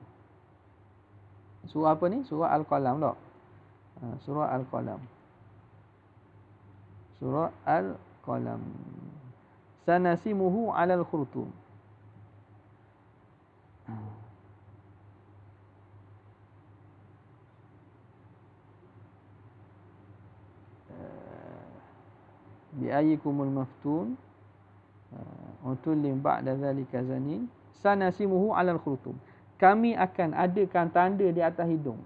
Surah apa ni? Surah Al-Qalam tak? Surah Al-Qalam. Surah Al-Qalam. Sanasimuhu 'alal khurtum. Bi ayyikumul maftun utulim ba'da zalika zanin sanasimuhu 'alal khurtum. Kami akan adakan tanda di atas hidung.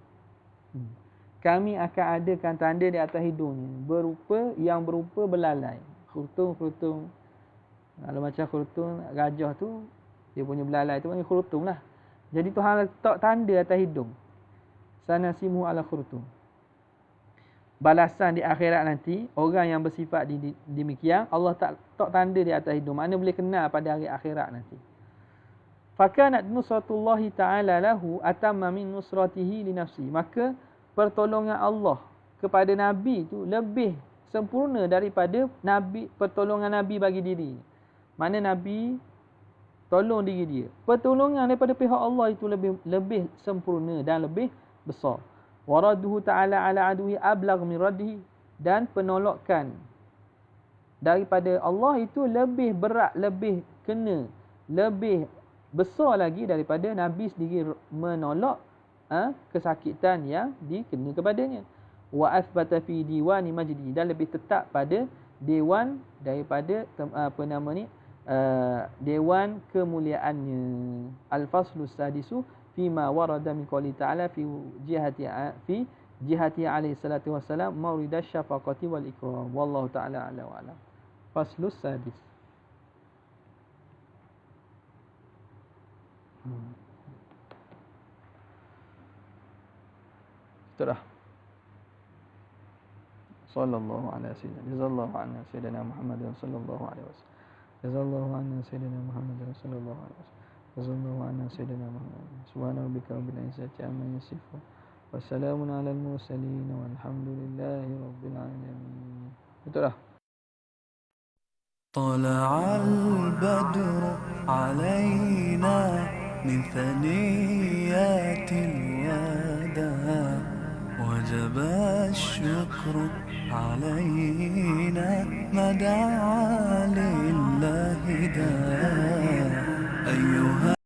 Kami akan adakan tanda di atas hidungnya berupa belalai. Khurtum. Kalau macam khurtum gajah tu, dia punya belalai tu panggil khurtum lah. Jadi Tuhan letak tanda atas hidung. Sanasimuhu 'alal khurtum. Balasan di akhirat nanti, orang yang bersifat demikian, Allah tak tanda di atas hidung. Mana boleh kenal pada hari akhirat nanti. Fakanat nusratullahi ta'ala lahu atamma min nusratihi li nafsi. Maka pertolongan Allah kepada Nabi itu lebih sempurna daripada pertolongan Nabi bagi diri. Mana Nabi tolong diri dia. Pertolongan daripada pihak Allah itu lebih sempurna dan lebih besar. Waraduhu ta'ala ala aduhi ablagh min raddihi. Dan penolakan daripada Allah itu lebih berat, lebih kena, lebih besar lagi daripada Nabi sendiri menolak kesakitan yang dikena kepadanya. Wa athbata fi diwani majdi. Dan lebih tetap pada dewan daripada dewan kemuliaannya. Al-faslu sadisu fima warada min qouli ta'ala fi jihati alaihi salatu wassalam mawridash syafaqati wal ikram. Wallahu ta'ala a'lam wa a'lam. Faslus sadis. Itulah. Sallallahu alaihi wasallam. Jazallahu anna sayyidina Muhammad sallallahu alaihi wasallam. Jazallahu anna sayyidina Muhammad sallallahu alaihi wasallam. Jazallahu anna sayyidina Muhammad. Subhana rabbika rabbil izzati amma yasifun. Wassalamun alal mursalin walhamdulillahi rabbil alamin. Itulah. طلع البدر علينا من ثنيات الوداع وجب الشكر علينا ما دعا لله داع أيها